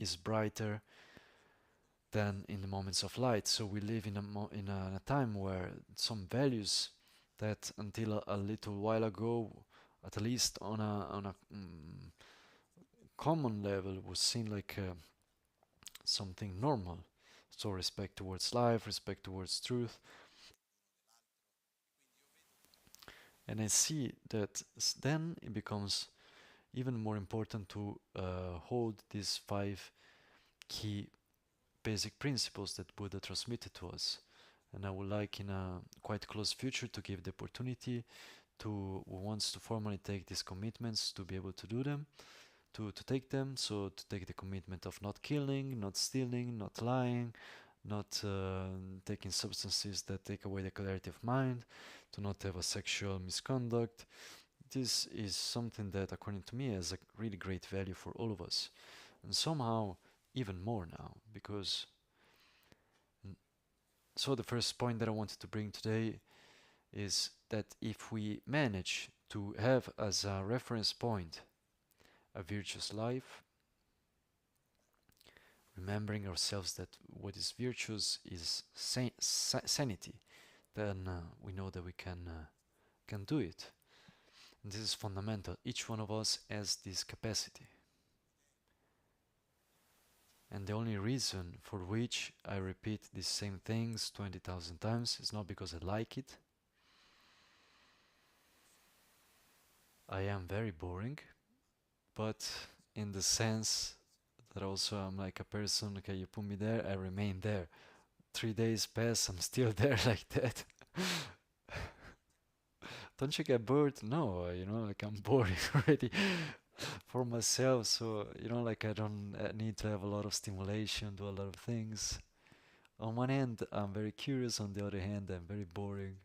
is brighter than in the moments of light. So we live in a time where some values that until a little while ago, at least on a common level, was seen like something normal. So respect towards life, respect towards truth. And I see that then it becomes even more important to hold these 5 key basic principles that Buddha transmitted to us. And I would like in a quite close future to give the opportunity to who wants to formally take these commitments to be able to do them, to take them. So to take the commitment of not killing, not stealing, not lying, not taking substances that take away the clarity of mind, to not have a sexual misconduct. This is something that, according to me, has a really great value for all of us. And somehow, even more now, because... So the first point that I wanted to bring today is that if we manage to have as a reference point a virtuous life, remembering ourselves that what is virtuous is sanity, then we know that we can do it. And this is fundamental. Each one of us has this capacity. And the only reason for which I repeat these same things 20,000 times is not because I like it. I am very boring, but in the sense that also I'm like a person, okay, you put me there, I remain there. 3 days pass, I'm still there like that. Don't you get bored? No, like I'm boring already for myself, so like I don't need to have a lot of stimulation, do a lot of things. On one hand, I'm very curious, on the other hand, I'm very boring.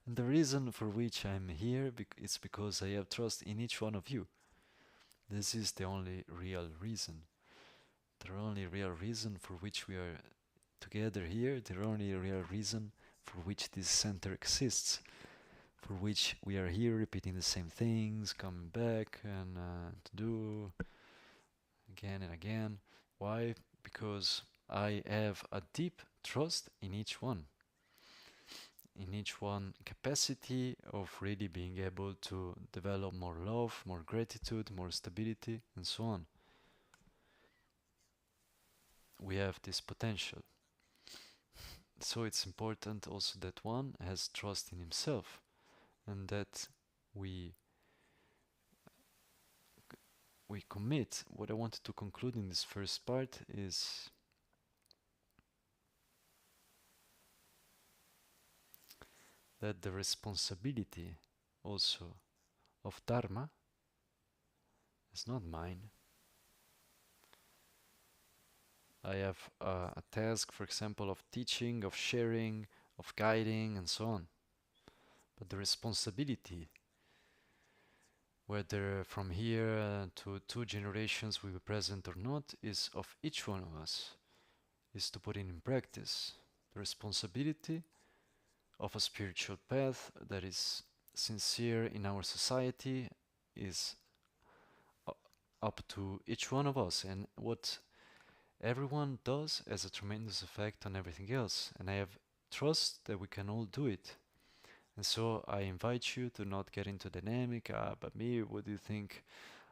And the reason for which I'm here is because I have trust in each one of you. This is the only real reason. The only real reason for which we are together here, the only real reason for which this center exists, for which we are here repeating the same things, coming back and to do again and again. Why? Because I have a deep trust in each one capacity of really being able to develop more love, more gratitude, more stability, and so on. We have this potential. So it's important also that one has trust in himself, and that we commit. What I wanted to conclude in this first part is that the responsibility also of Dharma is not mine. I have a task, for example, of teaching, of sharing, of guiding, and so on. But the responsibility, whether from here to 2 generations we will present or not, is of each one of us, is to put it in practice. The responsibility of a spiritual path that is sincere in our society is up to each one of us, and what everyone does has a tremendous effect on everything else, and I have trust that we can all do it. And so I invite you to not get into dynamic, but me, what do you think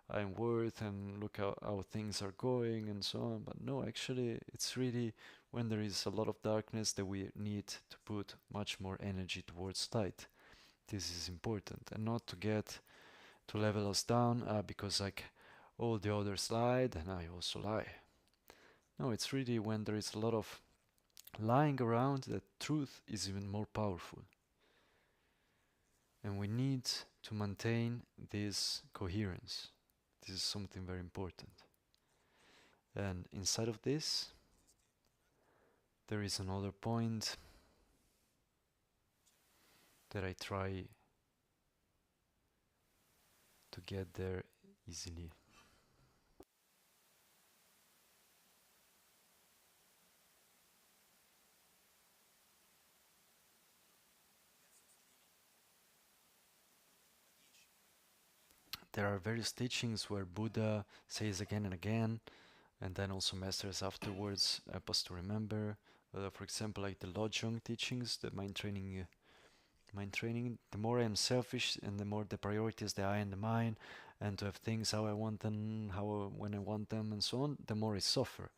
I'm worth, and look how things are going and so on. But no, actually it's really when there is a lot of darkness that we need to put much more energy towards light. This is important, and not to get to level us down because like all the others lied and I also lie. No, it's really when there is a lot of lying around that truth is even more powerful. And we need to maintain this coherence. This is something very important. And inside of this, there is another point that I try to get there easily. There are various teachings where Buddha says again and again, and then also masters afterwards help us to remember. For example, like the Lojong teachings, the mind training mind training, the more I am selfish and the more the priority is the I and the mine, and to have things how I want them, when I want them, and so on, the more I suffer.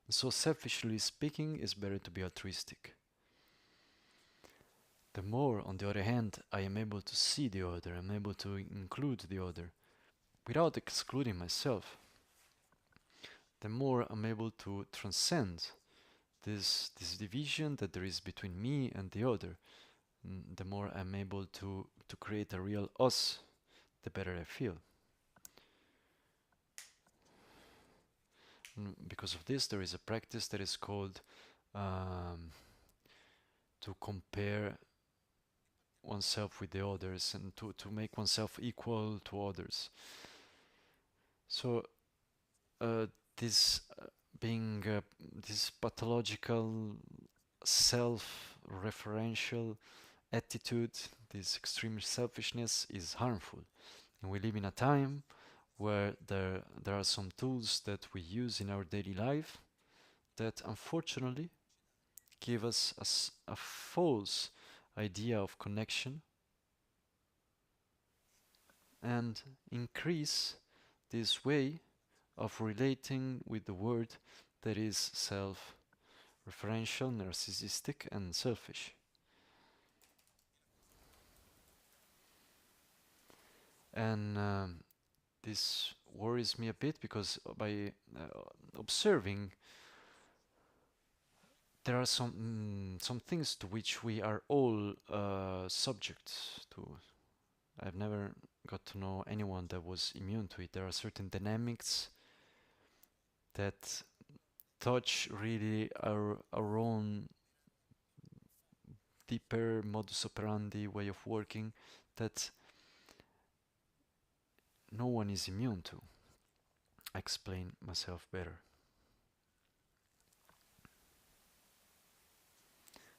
So selfishly speaking, it's better to be altruistic. The more, on the other hand, I am able to see the other, I'm able to include the other, without excluding myself, the more I'm able to transcend this division that there is between me and the other. The more I'm able to create a real us, the better I feel. Because of this, there is a practice that is called to compare oneself with the others and to make oneself equal to others. So this being this pathological self-referential attitude, this extreme selfishness is harmful. And we live in a time where there are some tools that we use in our daily life that unfortunately give us a false idea of connection and increase this way of relating with the world that is self-referential, narcissistic, and selfish. And this worries me a bit because by observing, there are some things to which we are all subject to. I've never got to know anyone that was immune to it. There are certain dynamics that touch really our own deeper modus operandi way of working that no one is immune to. I explain myself better.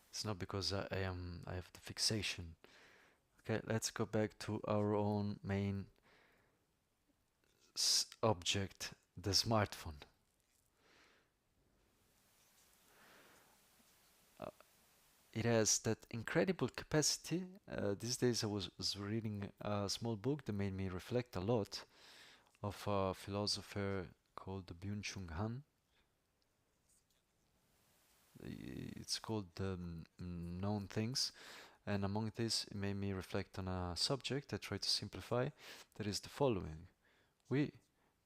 It's not because I have the fixation. Okay, let's go back to our own main object, the smartphone. It has that incredible capacity. These days I was reading a small book that made me reflect a lot of a philosopher called Byung-Chul Han. It's called Known Things, and among this it made me reflect on a subject I try to simplify, that is the following. We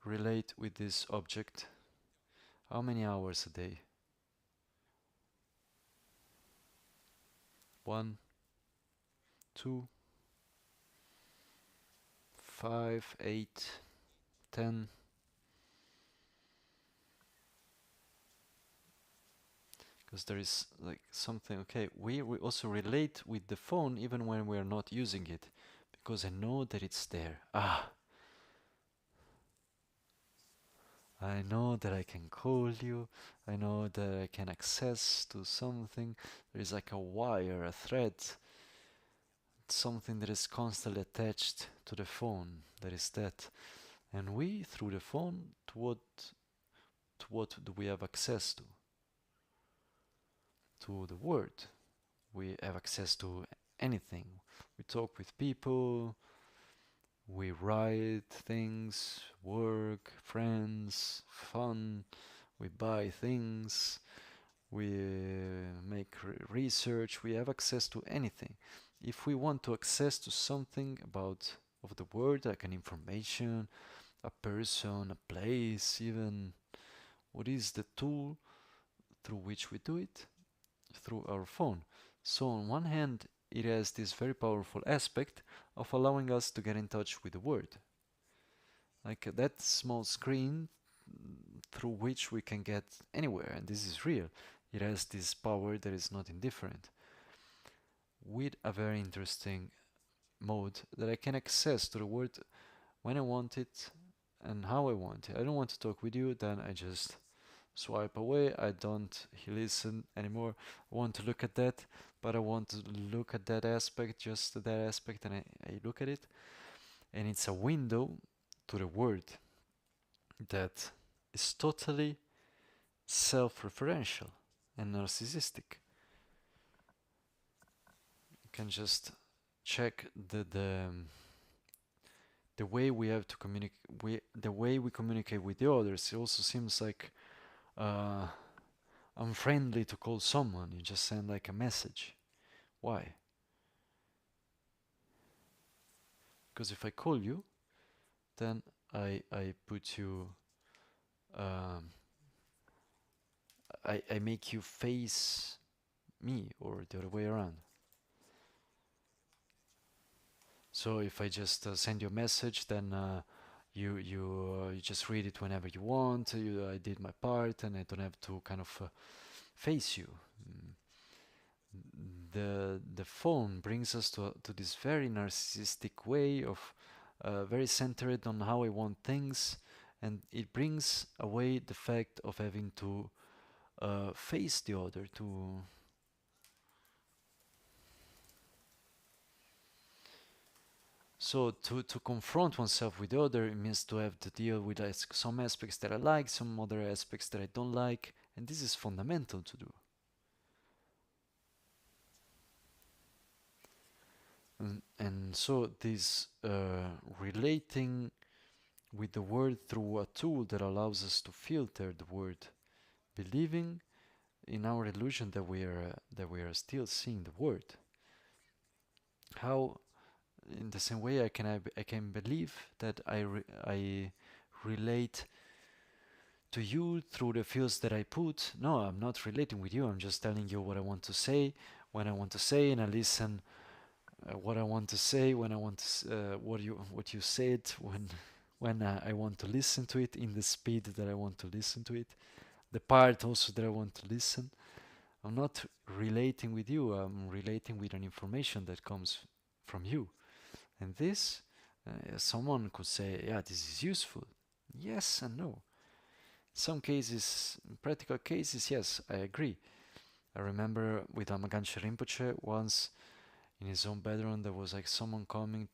relate with this object how many hours a day? 1, 2, 5, 8, 10. Because there is like something, okay, we also relate with the phone even when we are not using it, because I know that it's there. I know that I can call you, I know that I can access to something. There is like a wire, a thread, something that is constantly attached to the phone, that is that. And we, through the phone, to what do we have access to? To the word. We have access to anything. We talk with people, we write things, work, friends, fun, we buy things, we make research, we have access to anything. If we want to access to something of the world, like an information, a person, a place, even, what is the tool through which we do it? Through our phone. So on one hand, it has this very powerful aspect of allowing us to get in touch with the world. Like that small screen through which we can get anywhere, and this is real. It has this power that is not indifferent, with a very interesting mode that I can access to the world when I want it and how I want it. I don't want to talk with you, then I just swipe away. I don't listen anymore. I want to look at that, but I want to look at that aspect, just that aspect, and I look at it, and it's a window to the world that is totally self-referential and narcissistic. You can just check the way we have to communicate, the way we communicate with the others. It also seems like unfriendly to call someone. You just send like a message. Why? Because if I call you, then I put you, um, I make you face me, or the other way around. So if I just send you a message, then you just read it whenever you want. I did my part, and I don't have to kind of face you. Mm. The phone brings us to this very narcissistic way of very centered on how I want things, and it brings away the fact of having to face the other. To confront oneself with the other, it means to have to deal with some aspects that I like, some other aspects that I don't like, and this is fundamental to do. And so this relating with the word through a tool that allows us to filter the word, believing in our illusion that we are still seeing the word. How, in the same way, I can believe that I relate to you through the fields that I put. No, I'm not relating with you. I'm just telling you what I want to say when I want to say, and I listen what I want to say when I want to what you said when I want to listen to it in the speed that I want to listen to it, the part also that I want to listen. I'm not relating with you. I'm relating with an information that comes from you, and this someone could say, yeah, this is useful. Yes and no. Some cases, in practical cases, yes, I agree. I remember with Lama Michel Rinpoche once in his own bedroom there was like someone coming,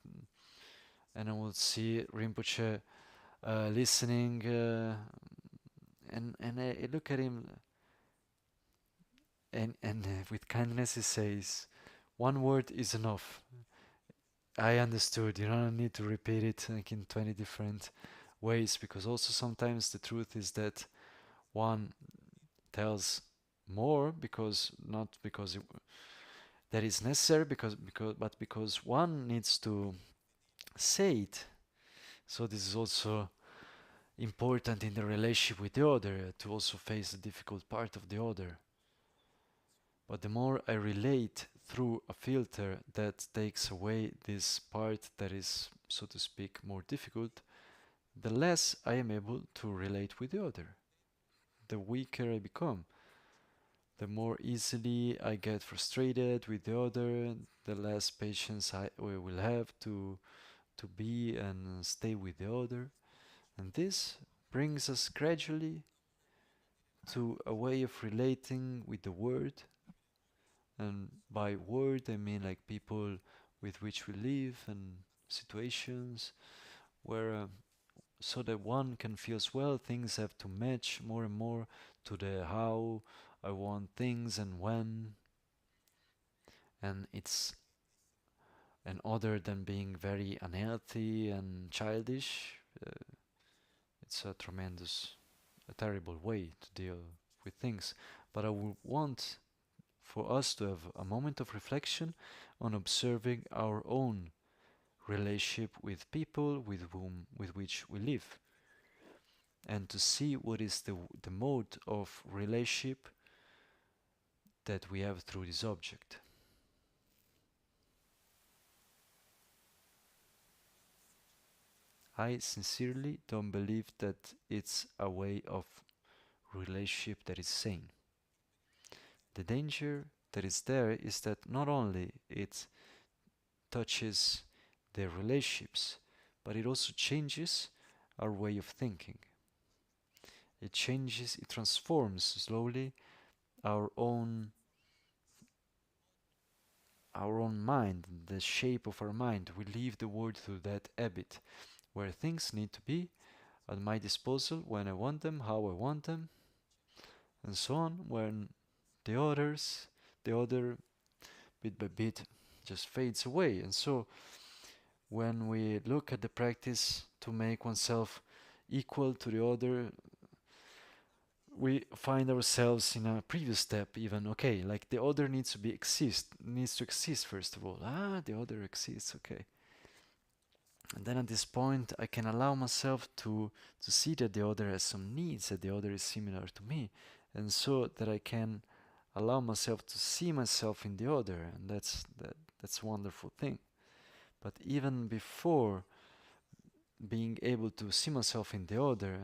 and I would see Rinpoche listening, and I look at him, and with kindness he says, "One word is enough. I understood. You don't need to repeat it like in 20 different ways, because also sometimes the truth is that one tells more because not because that is necessary, but because one needs to say it. So this is also important in the relationship with the other, to also face the difficult part of the other. But the more I relate through a filter that takes away this part that is, so to speak, more difficult, the less I am able to relate with the other. The weaker I become. The more easily I get frustrated with the other, the less patience I will have to be and stay with the other. And this brings us gradually to a way of relating with the word. And by word, I mean like people with which we live and situations where, so that one can feel as well, things have to match more and more to the how I want things and when. And it's, and other than being very unhealthy and childish, it's a terrible way to deal with things. But I would want for us to have a moment of reflection on observing our own relationship with people with which we live, and to see what is the mode of relationship that we have through this object. I sincerely don't believe that it's a way of relationship that is sane. The danger that is there is that not only it touches their relationships, but it also changes our way of thinking. It transforms slowly our own mind, the shape of our mind. We leave the world through that habit, where things need to be at my disposal when I want them, how I want them, and so on. When the other, bit by bit, just fades away. And so when we look at the practice to make oneself equal to the other, we find ourselves in a previous step even. Okay, like the other needs to exist first of all. The other exists, okay. And then at this point I can allow myself to see that the other has some needs, that the other is similar to me, and so that I can allow myself to see myself in the other, and that's a wonderful thing. But even before being able to see myself in the other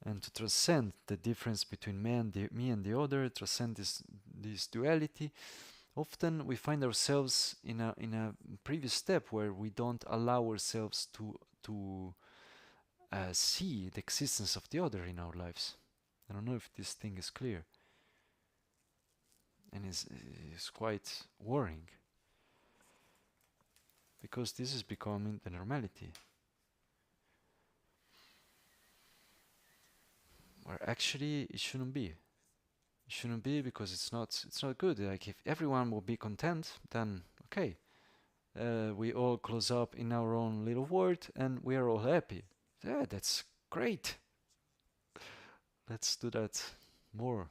and to transcend the difference between me and the other, transcend this duality, often we find ourselves in a previous step where we don't allow ourselves to see the existence of the other in our lives. I don't know if this thing is clear, and it's quite worrying, because this is becoming the normality, where actually it shouldn't be. It shouldn't be, because it's not good. Like, if everyone will be content, then okay, we all close up in our own little world and we are all happy. Yeah, that's great. Let's do that more.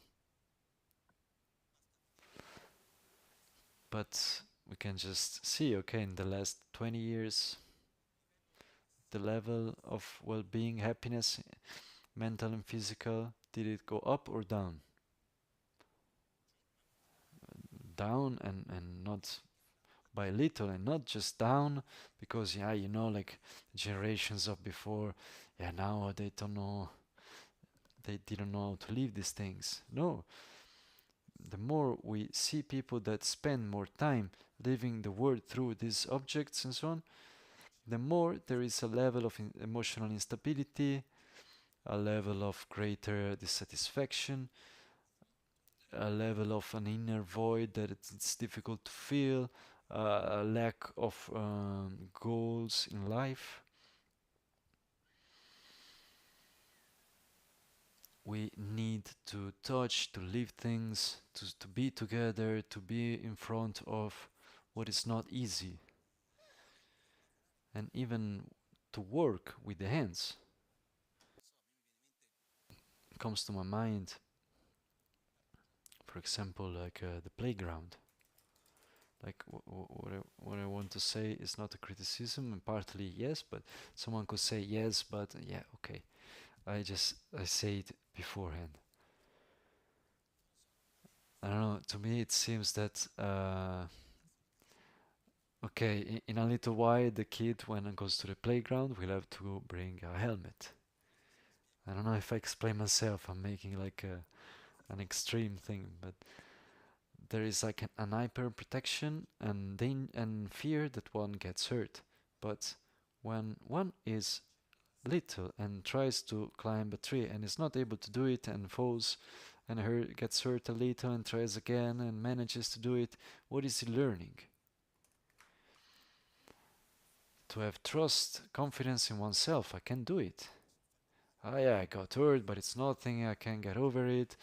But we can just see, okay, in the last 20 years, the level of well-being, happiness, mental and physical, did it go up or down? Down, and not by little, and not just down because, like generations of before, now they don't know, they didn't know how to live these things. No, the more we see people that spend more time living the world through these objects and so on, the more there is a level of emotional instability, a level of greater dissatisfaction, a level of an inner void that it's difficult to feel, a lack of goals in life. We need to touch, to live things, to be together, to be in front of what is not easy, and even to work with the hands. It comes to my mind, for example, like the playground. Like what I want to say is not a criticism, and partly yes, but someone could say yes, but yeah, okay. I say it beforehand. I don't know. To me, it seems that okay, in a little while, the kid, when it goes to the playground, will have to bring a helmet. I don't know if I explain myself. I'm making like an extreme thing, but there is like an hyper protection and fear that one gets hurt. But when one is little and tries to climb a tree and is not able to do it and falls and gets hurt a little and tries again and manages to do it, what is he learning? To have trust, confidence in oneself. I can do it. Yeah, I got hurt, but it's nothing, I can get over it,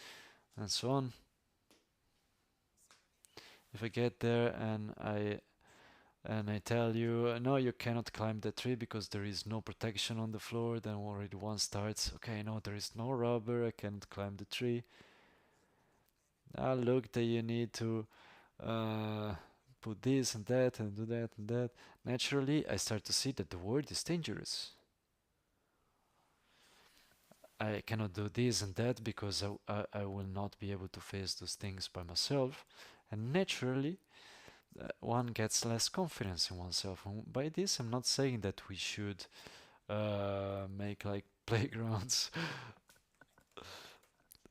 and so on. If I get there and I tell you, no, you cannot climb the tree because there is no protection on the floor, then already one starts, okay, no, there is no rubber, I cannot climb the tree. Look, that you need to put this and that and do that and that. Naturally, I start to see that the world is dangerous. I cannot do this and that because I will not be able to face those things by myself. And naturally, one gets less confidence in oneself. And by this, I'm not saying that we should make like playgrounds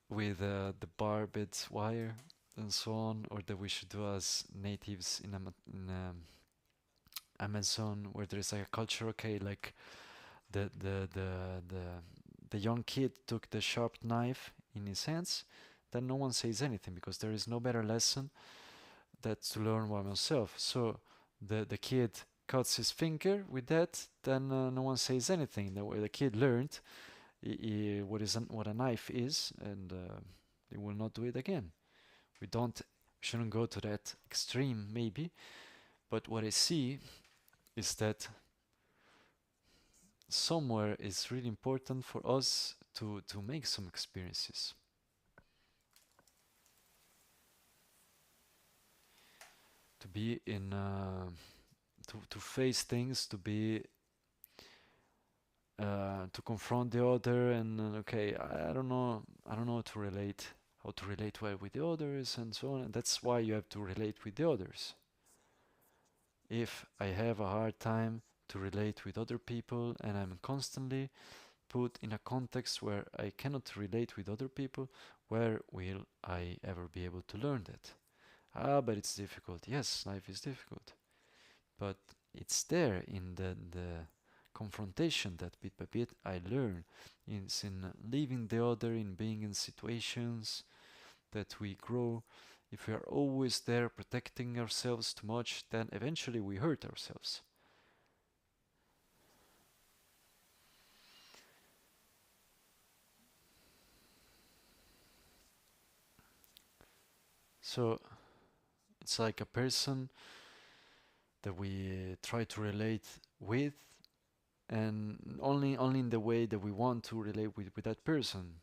with the barbed wire and so on, or that we should do as natives in Amazon, where there is like a culture. Okay, like the the the the the young kid took the sharp knife in his hands, then no one says anything because there is no better lesson that to learn by myself. So the kid cuts his finger with that, then no one says anything. The kid learned what a knife is, and he will not do it again. We don't shouldn't go to that extreme, maybe. But what I see is that somewhere it's really important for us to make some experiences. To be in, to face things, to be, to confront the other, and okay, I don't know, how to relate, well with the others, and so on. And that's why you have to relate with the others. If I have a hard time to relate with other people, and I'm constantly put in a context where I cannot relate with other people, where will I ever be able to learn that? But it's difficult. Yes, life is difficult. But it's there in the confrontation that bit by bit I learn. It's in leaving the other, in being in situations that we grow. If we are always there protecting ourselves too much, then eventually we hurt ourselves. So it's like a person that we try to relate with, and only in the way that we want to relate with that person.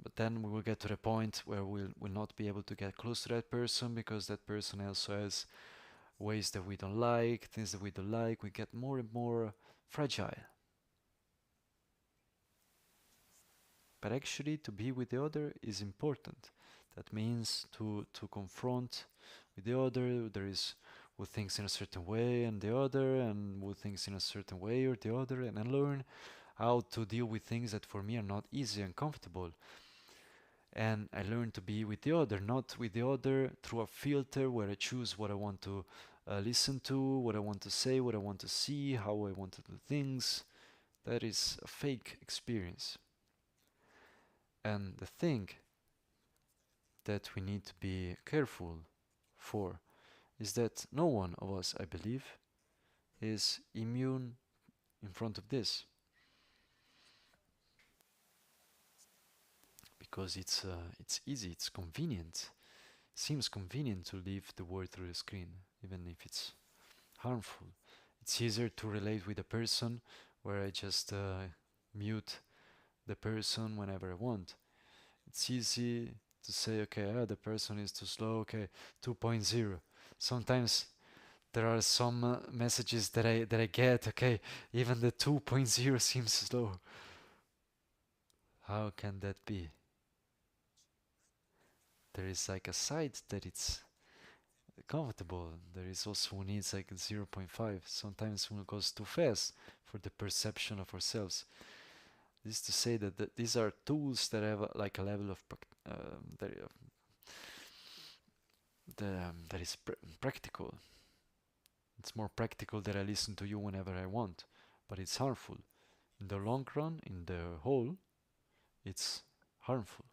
But then we will get to the point where we'll not be able to get close to that person, because that person also has ways that we don't like, things that we don't like. We get more and more fragile. But actually, to be with the other is important. That means to confront with the other. There is who thinks in a certain way and the other, and who thinks in a certain way or the other, and I learn how to deal with things that for me are not easy and comfortable. And I learn to be with the other, not with the other through a filter where I choose what I want to listen to, what I want to say, what I want to see, how I want to do things. That is a fake experience. And the thing that we need to be careful for is that no one of us, I believe, is immune in front of this, because it's easy, it's convenient. Seems convenient to leave the word through the screen, even if it's harmful. It's easier to relate with a person where I just mute the person whenever I want. It's easy to say, okay, the person is too slow, okay, 2.0. Sometimes there are some messages that I get, okay, even the 2.0 seems slow. How can that be? There is like a side that it's comfortable. There is also who needs like 0.5. Sometimes one goes too fast for the perception of ourselves. This is to say that these are tools that have like a level of that is practical. It's more practical that I listen to you whenever I want, but it's harmful. In the long run, in the whole, it's harmful.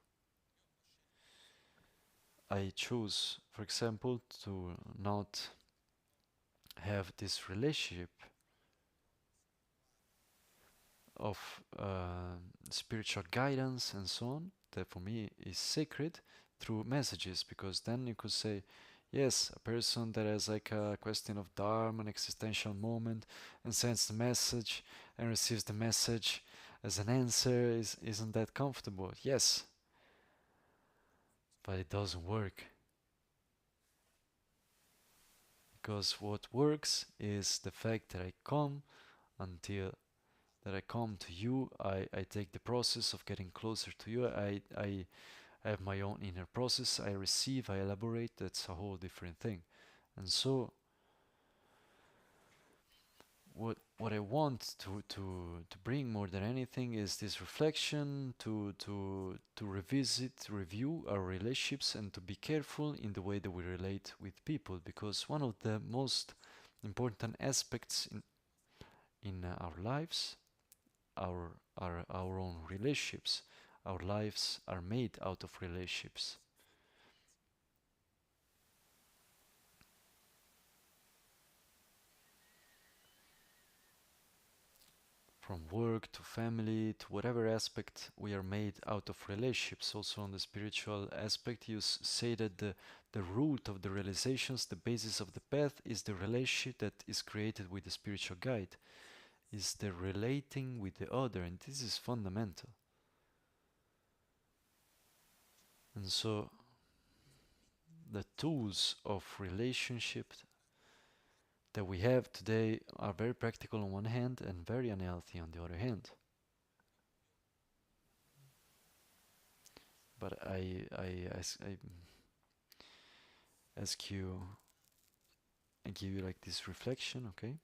I choose, for example, to not have this relationship of spiritual guidance and so on, that for me is sacred, through messages, because then you could say, yes, a person that has like a question of dharma, an existential moment, and sends the message and receives the message as an answer, isn't that comfortable? Yes, but it doesn't work. Because what works is the fact that I come to you, I take the process of getting closer to you, I have my own inner process, I receive, I elaborate, that's a whole different thing. And so what I want to bring more than anything is this reflection, to revisit, to review our relationships, and to be careful in the way that we relate with people, because one of the most important aspects in our lives, our own relationships. Our lives are made out of relationships. from work to family to whatever aspect, we are made out of relationships. Also on the spiritual aspect, you say that the root of the realizations, the basis of the path, is the relationship that is created with the spiritual guide, is the relating with the other, and this is fundamental. And so the tools of relationship that we have today are very practical on one hand and very unhealthy on the other hand. But I ask you, I give you like this reflection, okay?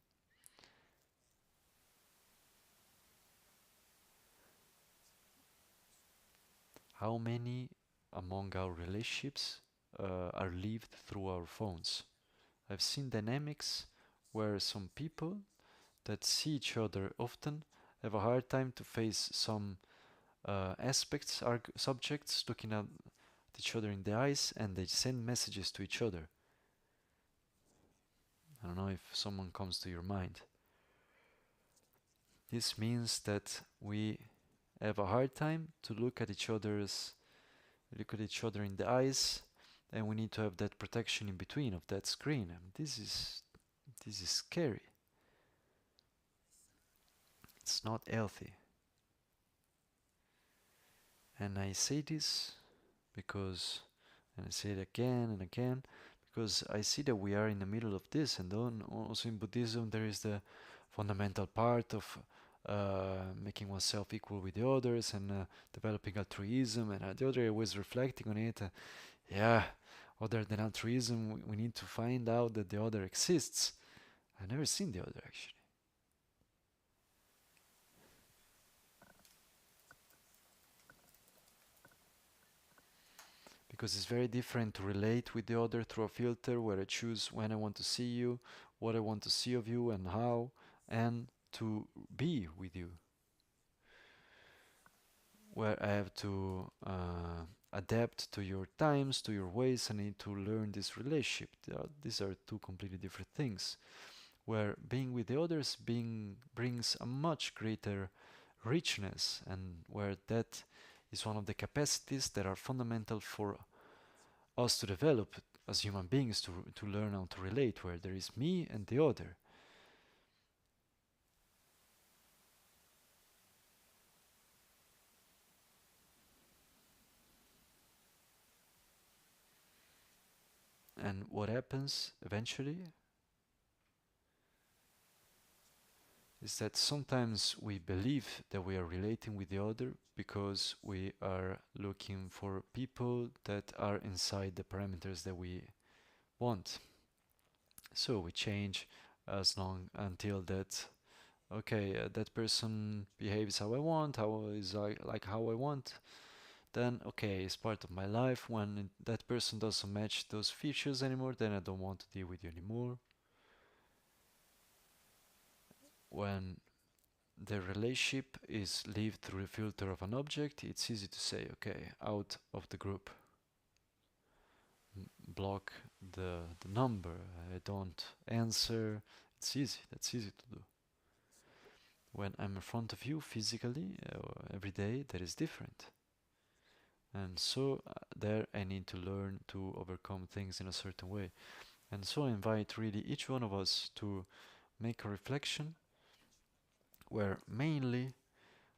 How many among our relationships are lived through our phones? I've seen dynamics where some people that see each other often have a hard time to face some aspects, subjects, looking at each other in the eyes, and they send messages to each other. I don't know if someone comes to your mind. This means that we have a hard time to look at each other in the eyes, and we need to have that protection in between of that screen. And this is scary. It's not healthy. And I say this because, and I say it again and again, because I see that we are in the middle of this, and then also in Buddhism there is the fundamental part of making oneself equal with the others and developing altruism, and the other was reflecting on it. Yeah, other than altruism, we need to find out that the other exists. I've never seen the other actually. Because it's very different to relate with the other through a filter where I choose when I want to see you, what I want to see of you, and how, and to be with you, where I have to adapt to your times, to your ways. I need to learn this relationship. These are two completely different things, where being with the others brings a much greater richness, and where that is one of the capacities that are fundamental for us to develop as human beings, to learn how to relate, where there is me and the other. And what happens eventually is that sometimes we believe that we are relating with the other because we are looking for people that are inside the parameters that we want. So we change as long until that, okay, that person behaves how I want, how is like how I want, then okay, it's part of my life. When that person doesn't match those features anymore, then I don't want to deal with you anymore. When the relationship is lived through the filter of an object, it's easy to say, okay, out of the group. Block the number, I don't answer. It's easy, that's easy to do. When I'm in front of you physically, every day, that is different. And so there I need to learn to overcome things in a certain way. And so I invite really each one of us to make a reflection where mainly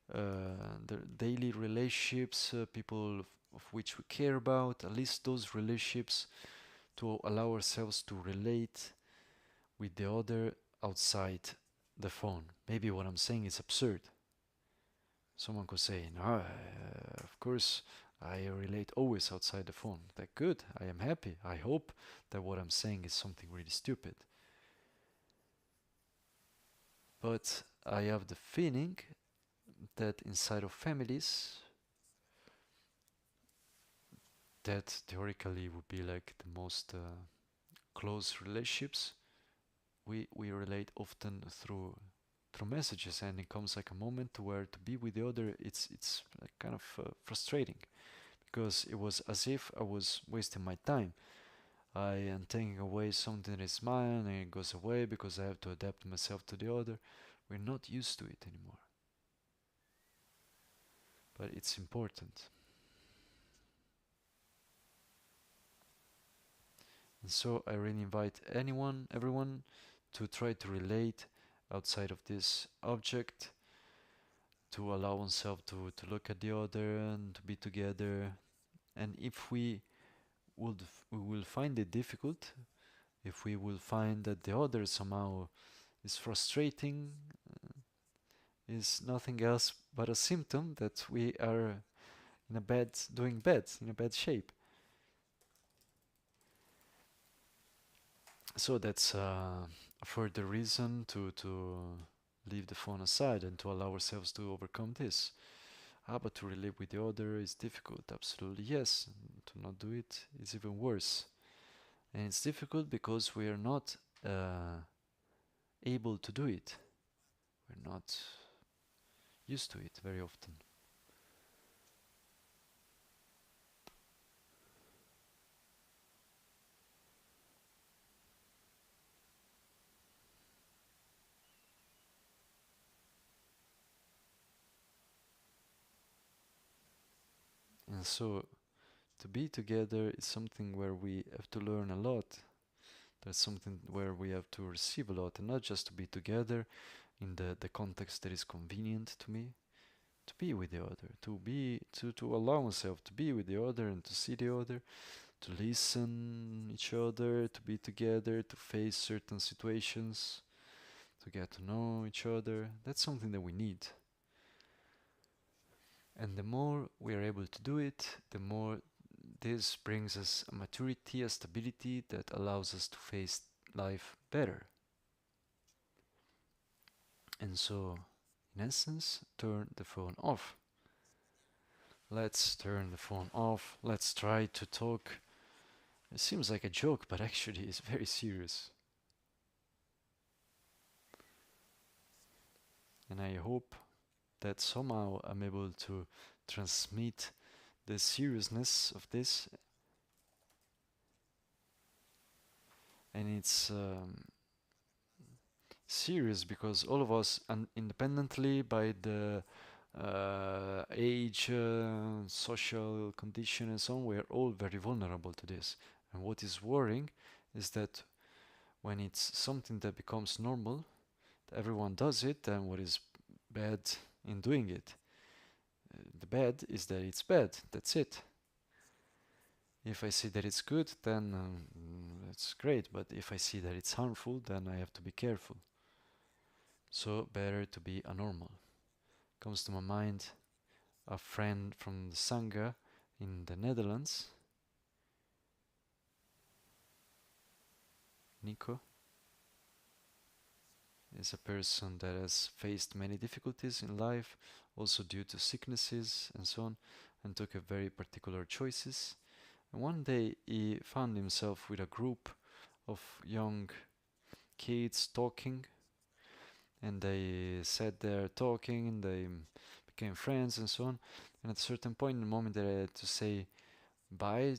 the daily relationships, people of which we care about, at least those relationships, to allow ourselves to relate with the other outside the phone. Maybe what I'm saying is absurd. Someone could say, no, of course, I relate always outside the phone. That good, I am happy. I hope that what I'm saying is something really stupid. But I have the feeling that inside of families, that theoretically would be like the most close relationships, we relate often through messages, and it comes like a moment where to be with the other, it's like kind of frustrating, because it was as if I was wasting my time. I am taking away something that is mine, and it goes away because I have to adapt myself to the other. We're not used to it anymore. but it's important. And so I really invite everyone to try to relate outside of this object, to allow oneself to look at the other and to be together. And if we will find it difficult, if we will find that the other somehow is frustrating, is nothing else but a symptom that we are in a bad shape. So that's a further reason to leave the phone aside and to allow ourselves to overcome this. But to relate with the other is difficult, absolutely yes. To not do it is even worse. And it's difficult because we are not able to do it. We're not used to it very often. And so to be together is something where we have to learn a lot. There's something where we have to receive a lot, and not just to be together in the context that is convenient to me, to be with the other, to allow myself to be with the other and to see the other, to listen each other, to be together, to face certain situations, to get to know each other. That's something that we need. And the more we are able to do it, the more this brings us a maturity, a stability that allows us to face life better. And so, in essence, turn the phone off. Let's turn the phone off. Let's try to talk. It seems like a joke, but actually it's very serious. And I hope that somehow I'm able to transmit the seriousness of this. And it's serious because all of us, independently by the age, social condition and so on, we are all very vulnerable to this. And what is worrying is that when it's something that becomes normal, everyone does it, then what is bad in doing it? The bad is that it's bad, that's it. If I see that it's good, then it's great, but if I see that it's harmful, then I have to be careful. So better to be a normal. Comes to my mind a friend from the Asanga in the Netherlands, Nico, is a person that has faced many difficulties in life, also due to sicknesses and so on, and took a very particular choices. And one day he found himself with a group of young kids talking, and they sat there talking, and they became friends and so on. And at a certain point in the moment that I had to say bye,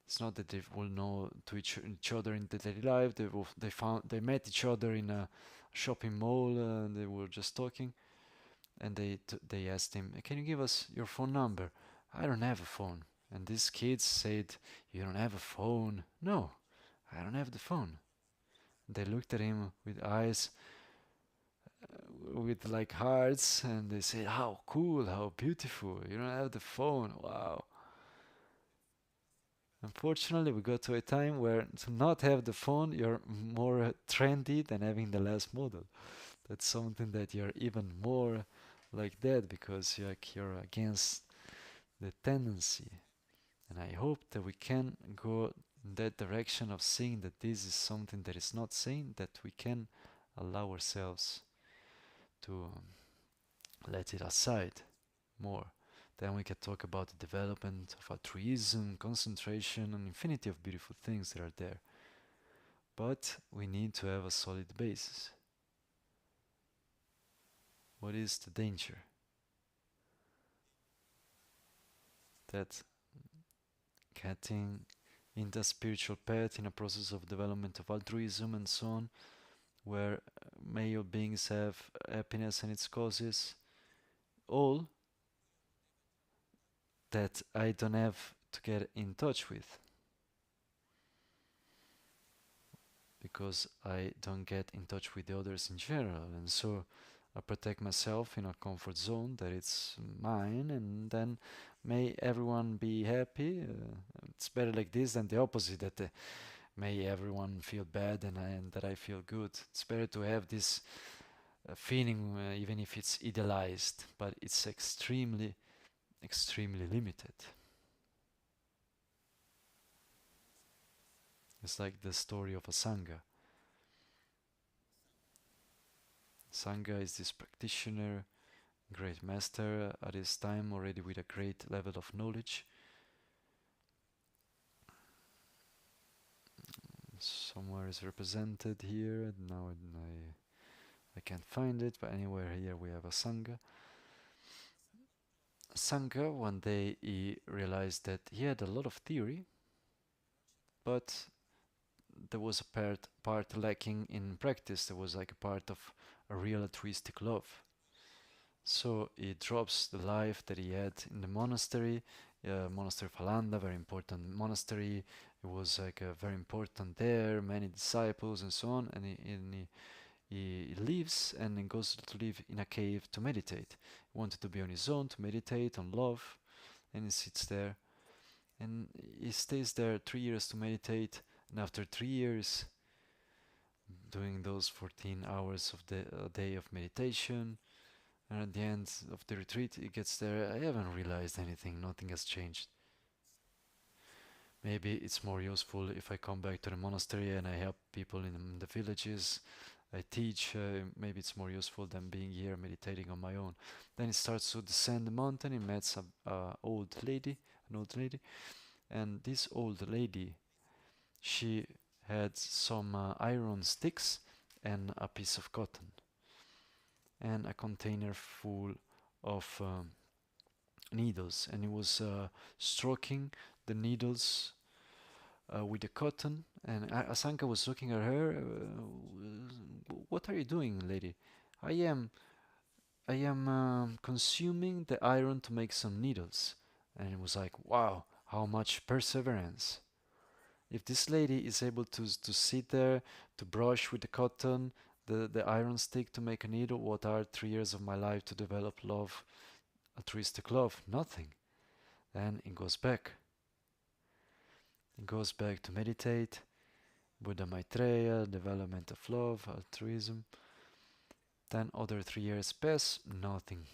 it's not that they will know to each other in the daily life. They met each other in a shopping mall, and they were just talking. And they asked him, "Can you give us your phone number?" "I don't have a phone." And these kids said, "You don't have a phone?" "No, I don't have the phone." They looked at him with eyes with like hearts, and they said, "How cool, how beautiful, you don't have the phone, wow." Unfortunately, we got to a time where to not have the phone, you're more trendy than having the last model. That's something that you're even more like that because you're against the tendency. And I hope that we can go in that direction of seeing that this is something that is not sane, that we can allow ourselves to let it aside more. Then we can talk about the development of altruism, concentration, and infinity of beautiful things that are there. But we need to have a solid basis. What is the danger? That getting in the spiritual path in a process of development of altruism and so on, where male beings have happiness and its causes, all that I don't have to get in touch with, because I don't get in touch with the others in general, and so I protect myself in a comfort zone that it's mine, and then may everyone be happy. It's better like this than the opposite, that may everyone feel bad and that I feel good. It's better to have this feeling, even if it's idealized, but it's extremely, extremely limited. It's like the story of Asanga. Asanga is this practitioner, great master at his time, already with a great level of knowledge. Somewhere is represented here. Now I can't find it, but anywhere here we have Asanga. Asanga, one day he realized that he had a lot of theory, but there was a part lacking in practice. There was like a part of a real altruistic love. So he drops the life that he had in the monastery, monastery of Alanda, very important monastery. It was like very important there, many disciples and so on. He leaves and he goes to live in a cave to meditate. He wanted to be on his own, to meditate on love, and he sits there. And he stays there 3 years to meditate, and after 3 years, doing those 14 hours of the day of meditation, and at the end of the retreat, he gets there. I haven't realized anything, nothing has changed. Maybe it's more useful if I come back to the monastery and I help people in the villages. I teach, maybe it's more useful than being here meditating on my own. Then he starts to descend the mountain. He meets an old lady, and this old lady, she had some iron sticks and a piece of cotton and a container full of needles, and he was stroking the needles with the cotton, and Asanga was looking at her. What are you doing, lady? I am consuming the iron to make some needles. And it was like, wow, how much perseverance. If this lady is able to sit there, to brush with the cotton, the iron stick to make a needle, what are 3 years of my life to develop love, altruistic love? Nothing. Then it goes back. It goes back to meditate, Buddha Maitreya, development of love, altruism. Then other 3 years pass, nothing.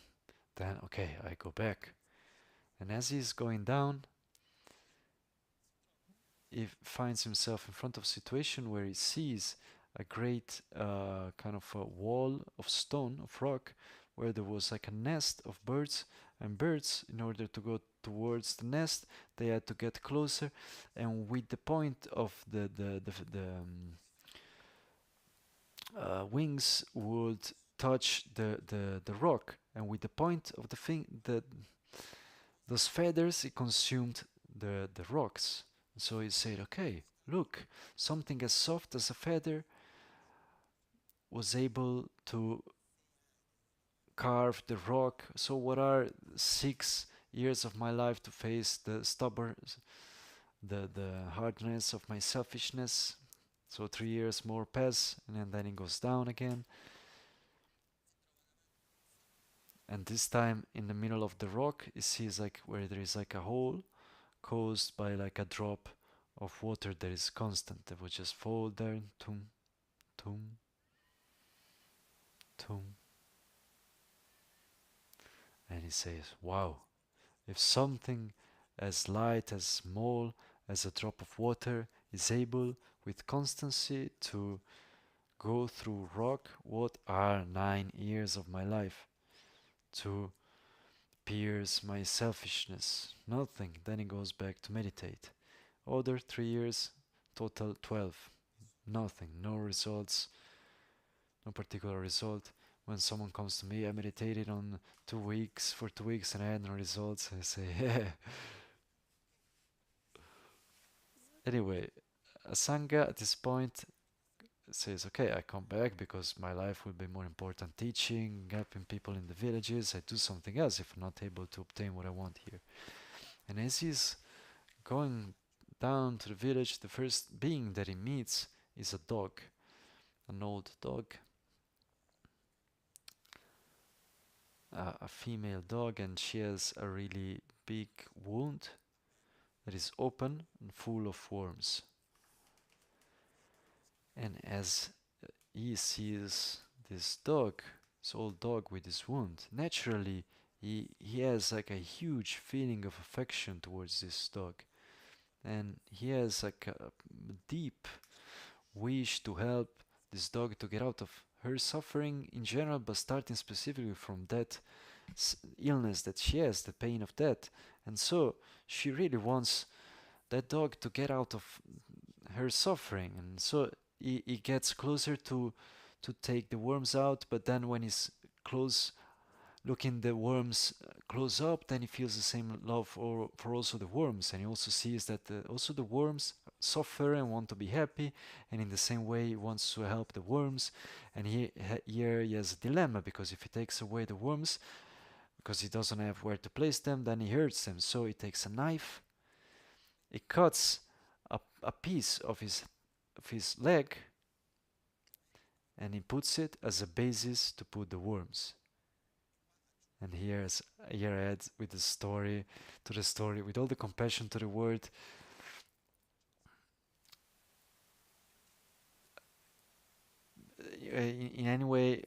Then, okay, I go back. And as he's going down, he finds himself in front of a situation where he sees a great kind of a wall of stone, of rock, where there was like a nest of birds, and birds, in order to go towards the nest, they had to get closer, and with the point of the wings would touch the rock, and with the point of those feathers, it consumed the rocks. So he said, okay, look, something as soft as a feather was able to carve the rock. So what are 6 years of my life to face the stubborn, the hardness of my selfishness? So 3 years more pass, and then it goes down again. And this time, in the middle of the rock, he sees like where there is like a hole caused by like a drop of water that is constant. That would just fall there, tum, tum, tum. And he says, wow, if something as light, as small as a drop of water is able with constancy to go through rock, what are 9 years of my life to pierce my selfishness? Nothing. Then he goes back to meditate. Other 3 years, total 12. Nothing, no results, no particular result. When someone comes to me, I meditated on 2 weeks, for 2 weeks, and I had no results. I say, yeah. Anyway, Asanga at this point says, okay, I come back because my life will be more important teaching, helping people in the villages. I do something else if I'm not able to obtain what I want here. And as he's going down to the village, the first being that he meets is a dog, an old dog, a female dog, and she has a really big wound that is open and full of worms. And as he sees this dog, this old dog with this wound, naturally he has like a huge feeling of affection towards this dog. And he has like a deep wish to help this dog to get out of her suffering in general, but starting specifically from that illness that she has, the pain of death. And so she really wants that dog to get out of her suffering. And so he gets closer to take the worms out, but then when he's close looking the worms close up, then he feels the same love for also the worms, and he also sees that also the worms suffer and want to be happy, and in the same way he wants to help the worms. And here he has a dilemma, because if he takes away the worms because he doesn't have where to place them, then he hurts them. So he takes a knife, he cuts a piece of his leg, and he puts it as a basis to put the worms. And here I add with the story, with all the compassion to the word. In any way,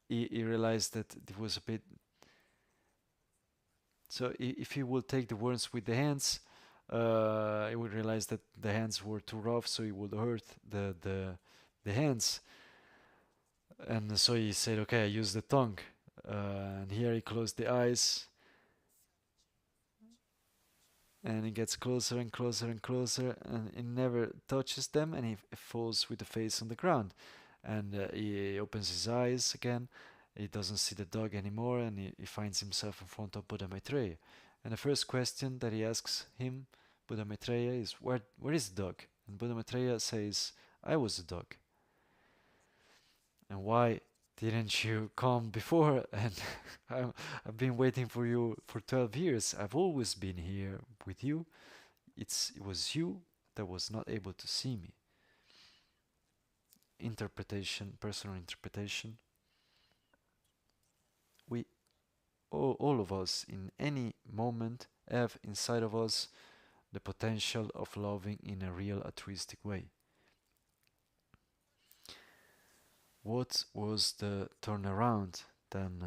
he realized that it was a bit. So if he would take the worms with the hands, he would realize that the hands were too rough, so he would hurt the hands. And so he said, "Okay, I use the tongue." And here he closed the eyes, and he gets closer and closer and closer, and he never touches them, and he falls with the face on the ground. And he opens his eyes again. He doesn't see the dog anymore, and he finds himself in front of Buddha Maitreya. And the first question that he asks him, Buddha Maitreya, is, where is the dog? And Buddha Maitreya says, I was the dog. And why didn't you come before? And I've been waiting for you for 12 years. I've always been here with you. It was you that was not able to see me. Interpretation, personal interpretation. We, all of us, in any moment, have inside of us the potential of loving in a real altruistic way. What was the turnaround then?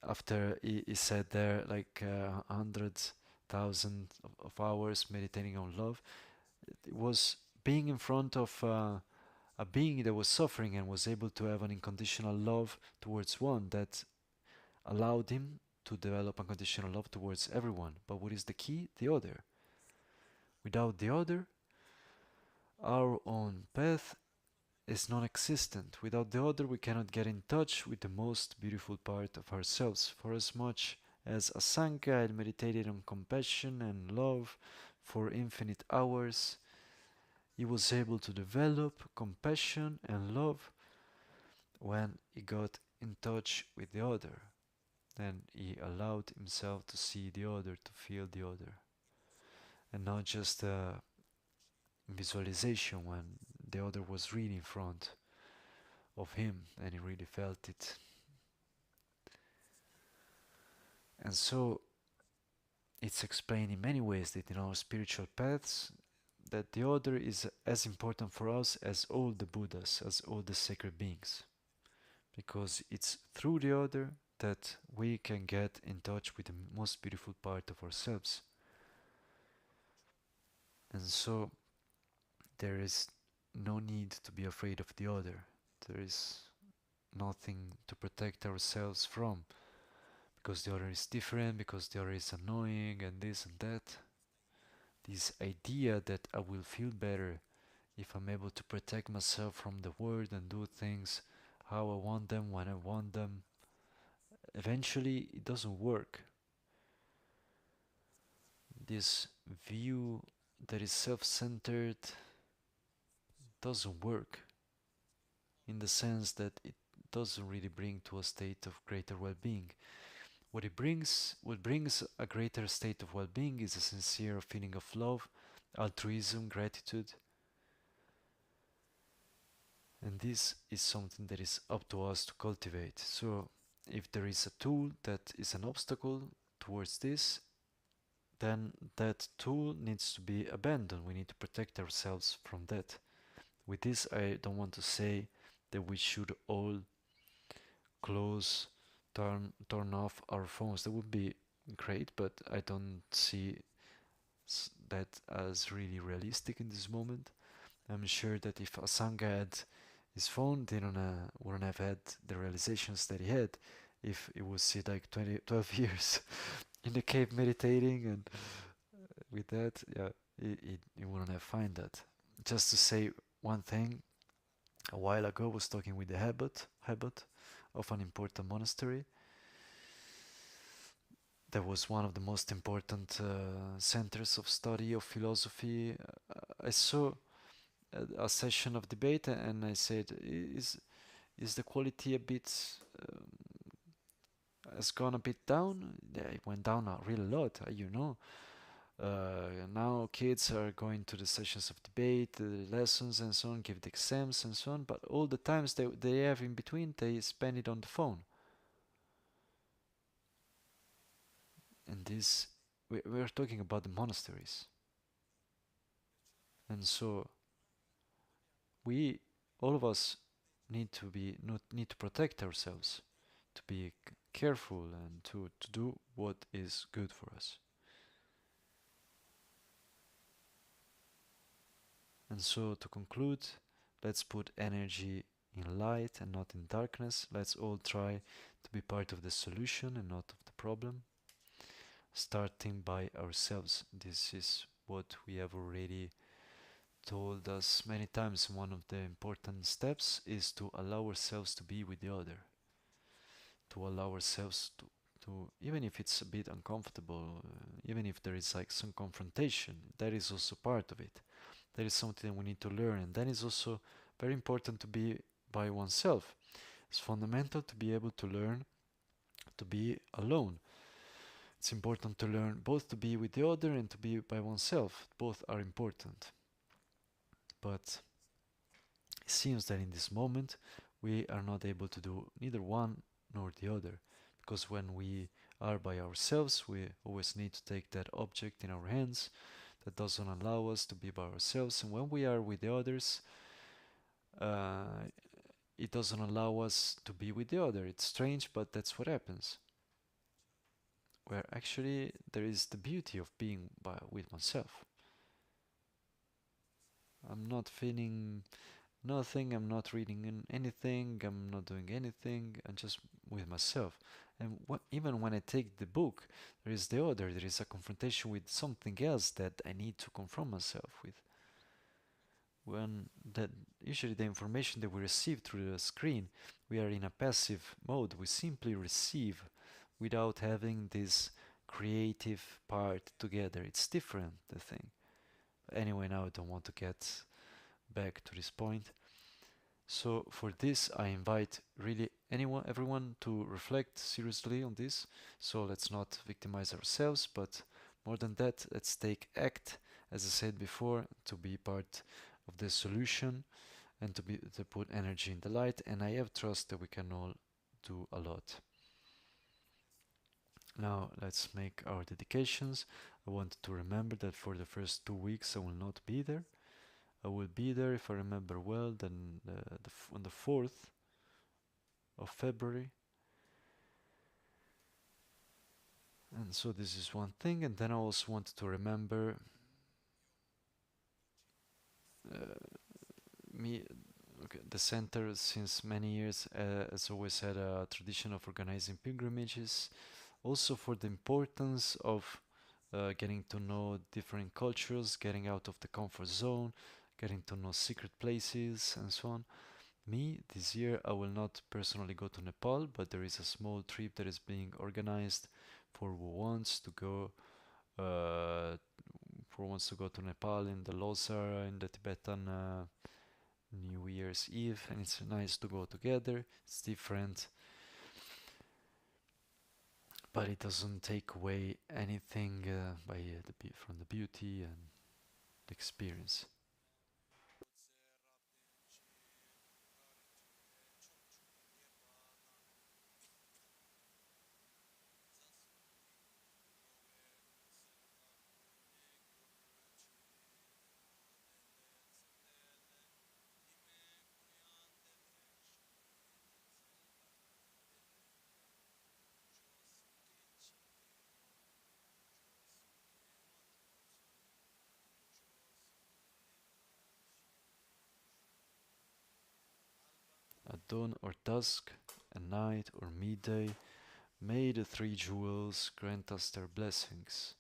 After he said there, like 100,000 of hours meditating on love, it was being in front of a being that was suffering and was able to have an unconditional love towards one that allowed him to develop unconditional love towards everyone. But what is the key? The other. Without the other, our own path is non-existent. Without the other, we cannot get in touch with the most beautiful part of ourselves. For as much as Asanga had meditated on compassion and love for infinite hours, he was able to develop compassion and love when he got in touch with the other. Then he allowed himself to see the other, to feel the other, and not just visualization when the other was really in front of him and he really felt it. And so it's explained in many ways that in our spiritual paths that the other is as important for us as all the Buddhas, as all the sacred beings, because it's through the other that we can get in touch with the most beautiful part of ourselves. And so there is no need to be afraid of the other. There is nothing to protect ourselves from, because the other is different, because the other is annoying and this and that. This idea that I will feel better if I'm able to protect myself from the world and do things how I want them, when I want them, eventually it doesn't work. This view that is self-centered doesn't work, in the sense that it doesn't really bring to a state of greater well-being. What brings a greater state of well-being is a sincere feeling of love, altruism, gratitude, and this is something that is up to us to cultivate. So, if there is a tool that is an obstacle towards this, then that tool needs to be abandoned. We need to protect ourselves from that. With this, I don't want to say that we should all close, turn off our phones. That would be great, but I don't see that as really realistic in this moment. I'm sure that if Asanga had his phone, they wouldn't have had the realizations that he had if he would sit like 12 years in the cave meditating, and with that, yeah, he wouldn't have find that. Just to say one thing, a while ago I was talking with the habit of an important monastery that was one of the most important centers of study of philosophy. I saw a session of debate, and I said, is the quality a bit has gone a bit down? Yeah, it went down a real lot, now kids are going to the sessions of debate, the lessons and so on, give the exams and so on, but all the times they have in between, they spend it on the phone. And this, we're talking about the monasteries. And so, all of us need to protect ourselves, to be careful and to do what is good for us. And so, to conclude, let's put energy in light and not in darkness. Let's all try to be part of the solution and not of the problem, starting by ourselves. This is what we have already told us many times. One of the important steps is to allow ourselves to be with the other, to allow ourselves to even if it's a bit uncomfortable, even if there is like some confrontation, that is also part of it. That is something that we need to learn, and that is also very important to be by oneself. It's fundamental to be able to learn to be alone. It's important to learn both to be with the other and to be by oneself. Both are important. But it seems that in this moment we are not able to do neither one nor the other, because when we are by ourselves, we always need to take that object in our hands that doesn't allow us to be by ourselves, and when we are with the others, it doesn't allow us to be with the other. It's strange, but that's what happens. Where actually there is the beauty of being with myself. I'm not feeling nothing, I'm not reading anything, I'm not doing anything, I'm just with myself. And even when I take the book, there is the other, there is a confrontation with something else that I need to confront myself with. When that usually the information that we receive through the screen, we are in a passive mode, we simply receive without having this creative part together. It's different, the thing. Anyway, now I don't want to get back to this point. So for this, I invite really everyone to reflect seriously on this. So let's not victimize ourselves, but more than that, let's take act, as I said before, to be part of the solution and to put energy in the light. And I have trust that we can all do a lot. Now let's make our dedications. I want to remember that for the first 2 weeks I will not be there. I will be there, if I remember well, then on the 4th of February. And so this is one thing. And then I also wanted to remember the center since many years has always had a tradition of organizing pilgrimages, also for the importance of getting to know different cultures, getting out of the comfort zone, getting to know secret places and so on. Me, this year I will not personally go to Nepal, but there is a small trip that is being organized for who wants to go for once to go to Nepal in the Losar in the Tibetan New Year's Eve, and it's nice to go together. It's different, but it doesn't take away anything from the beauty and the experience. At dawn or dusk, at night or midday, may the three jewels grant us their blessings,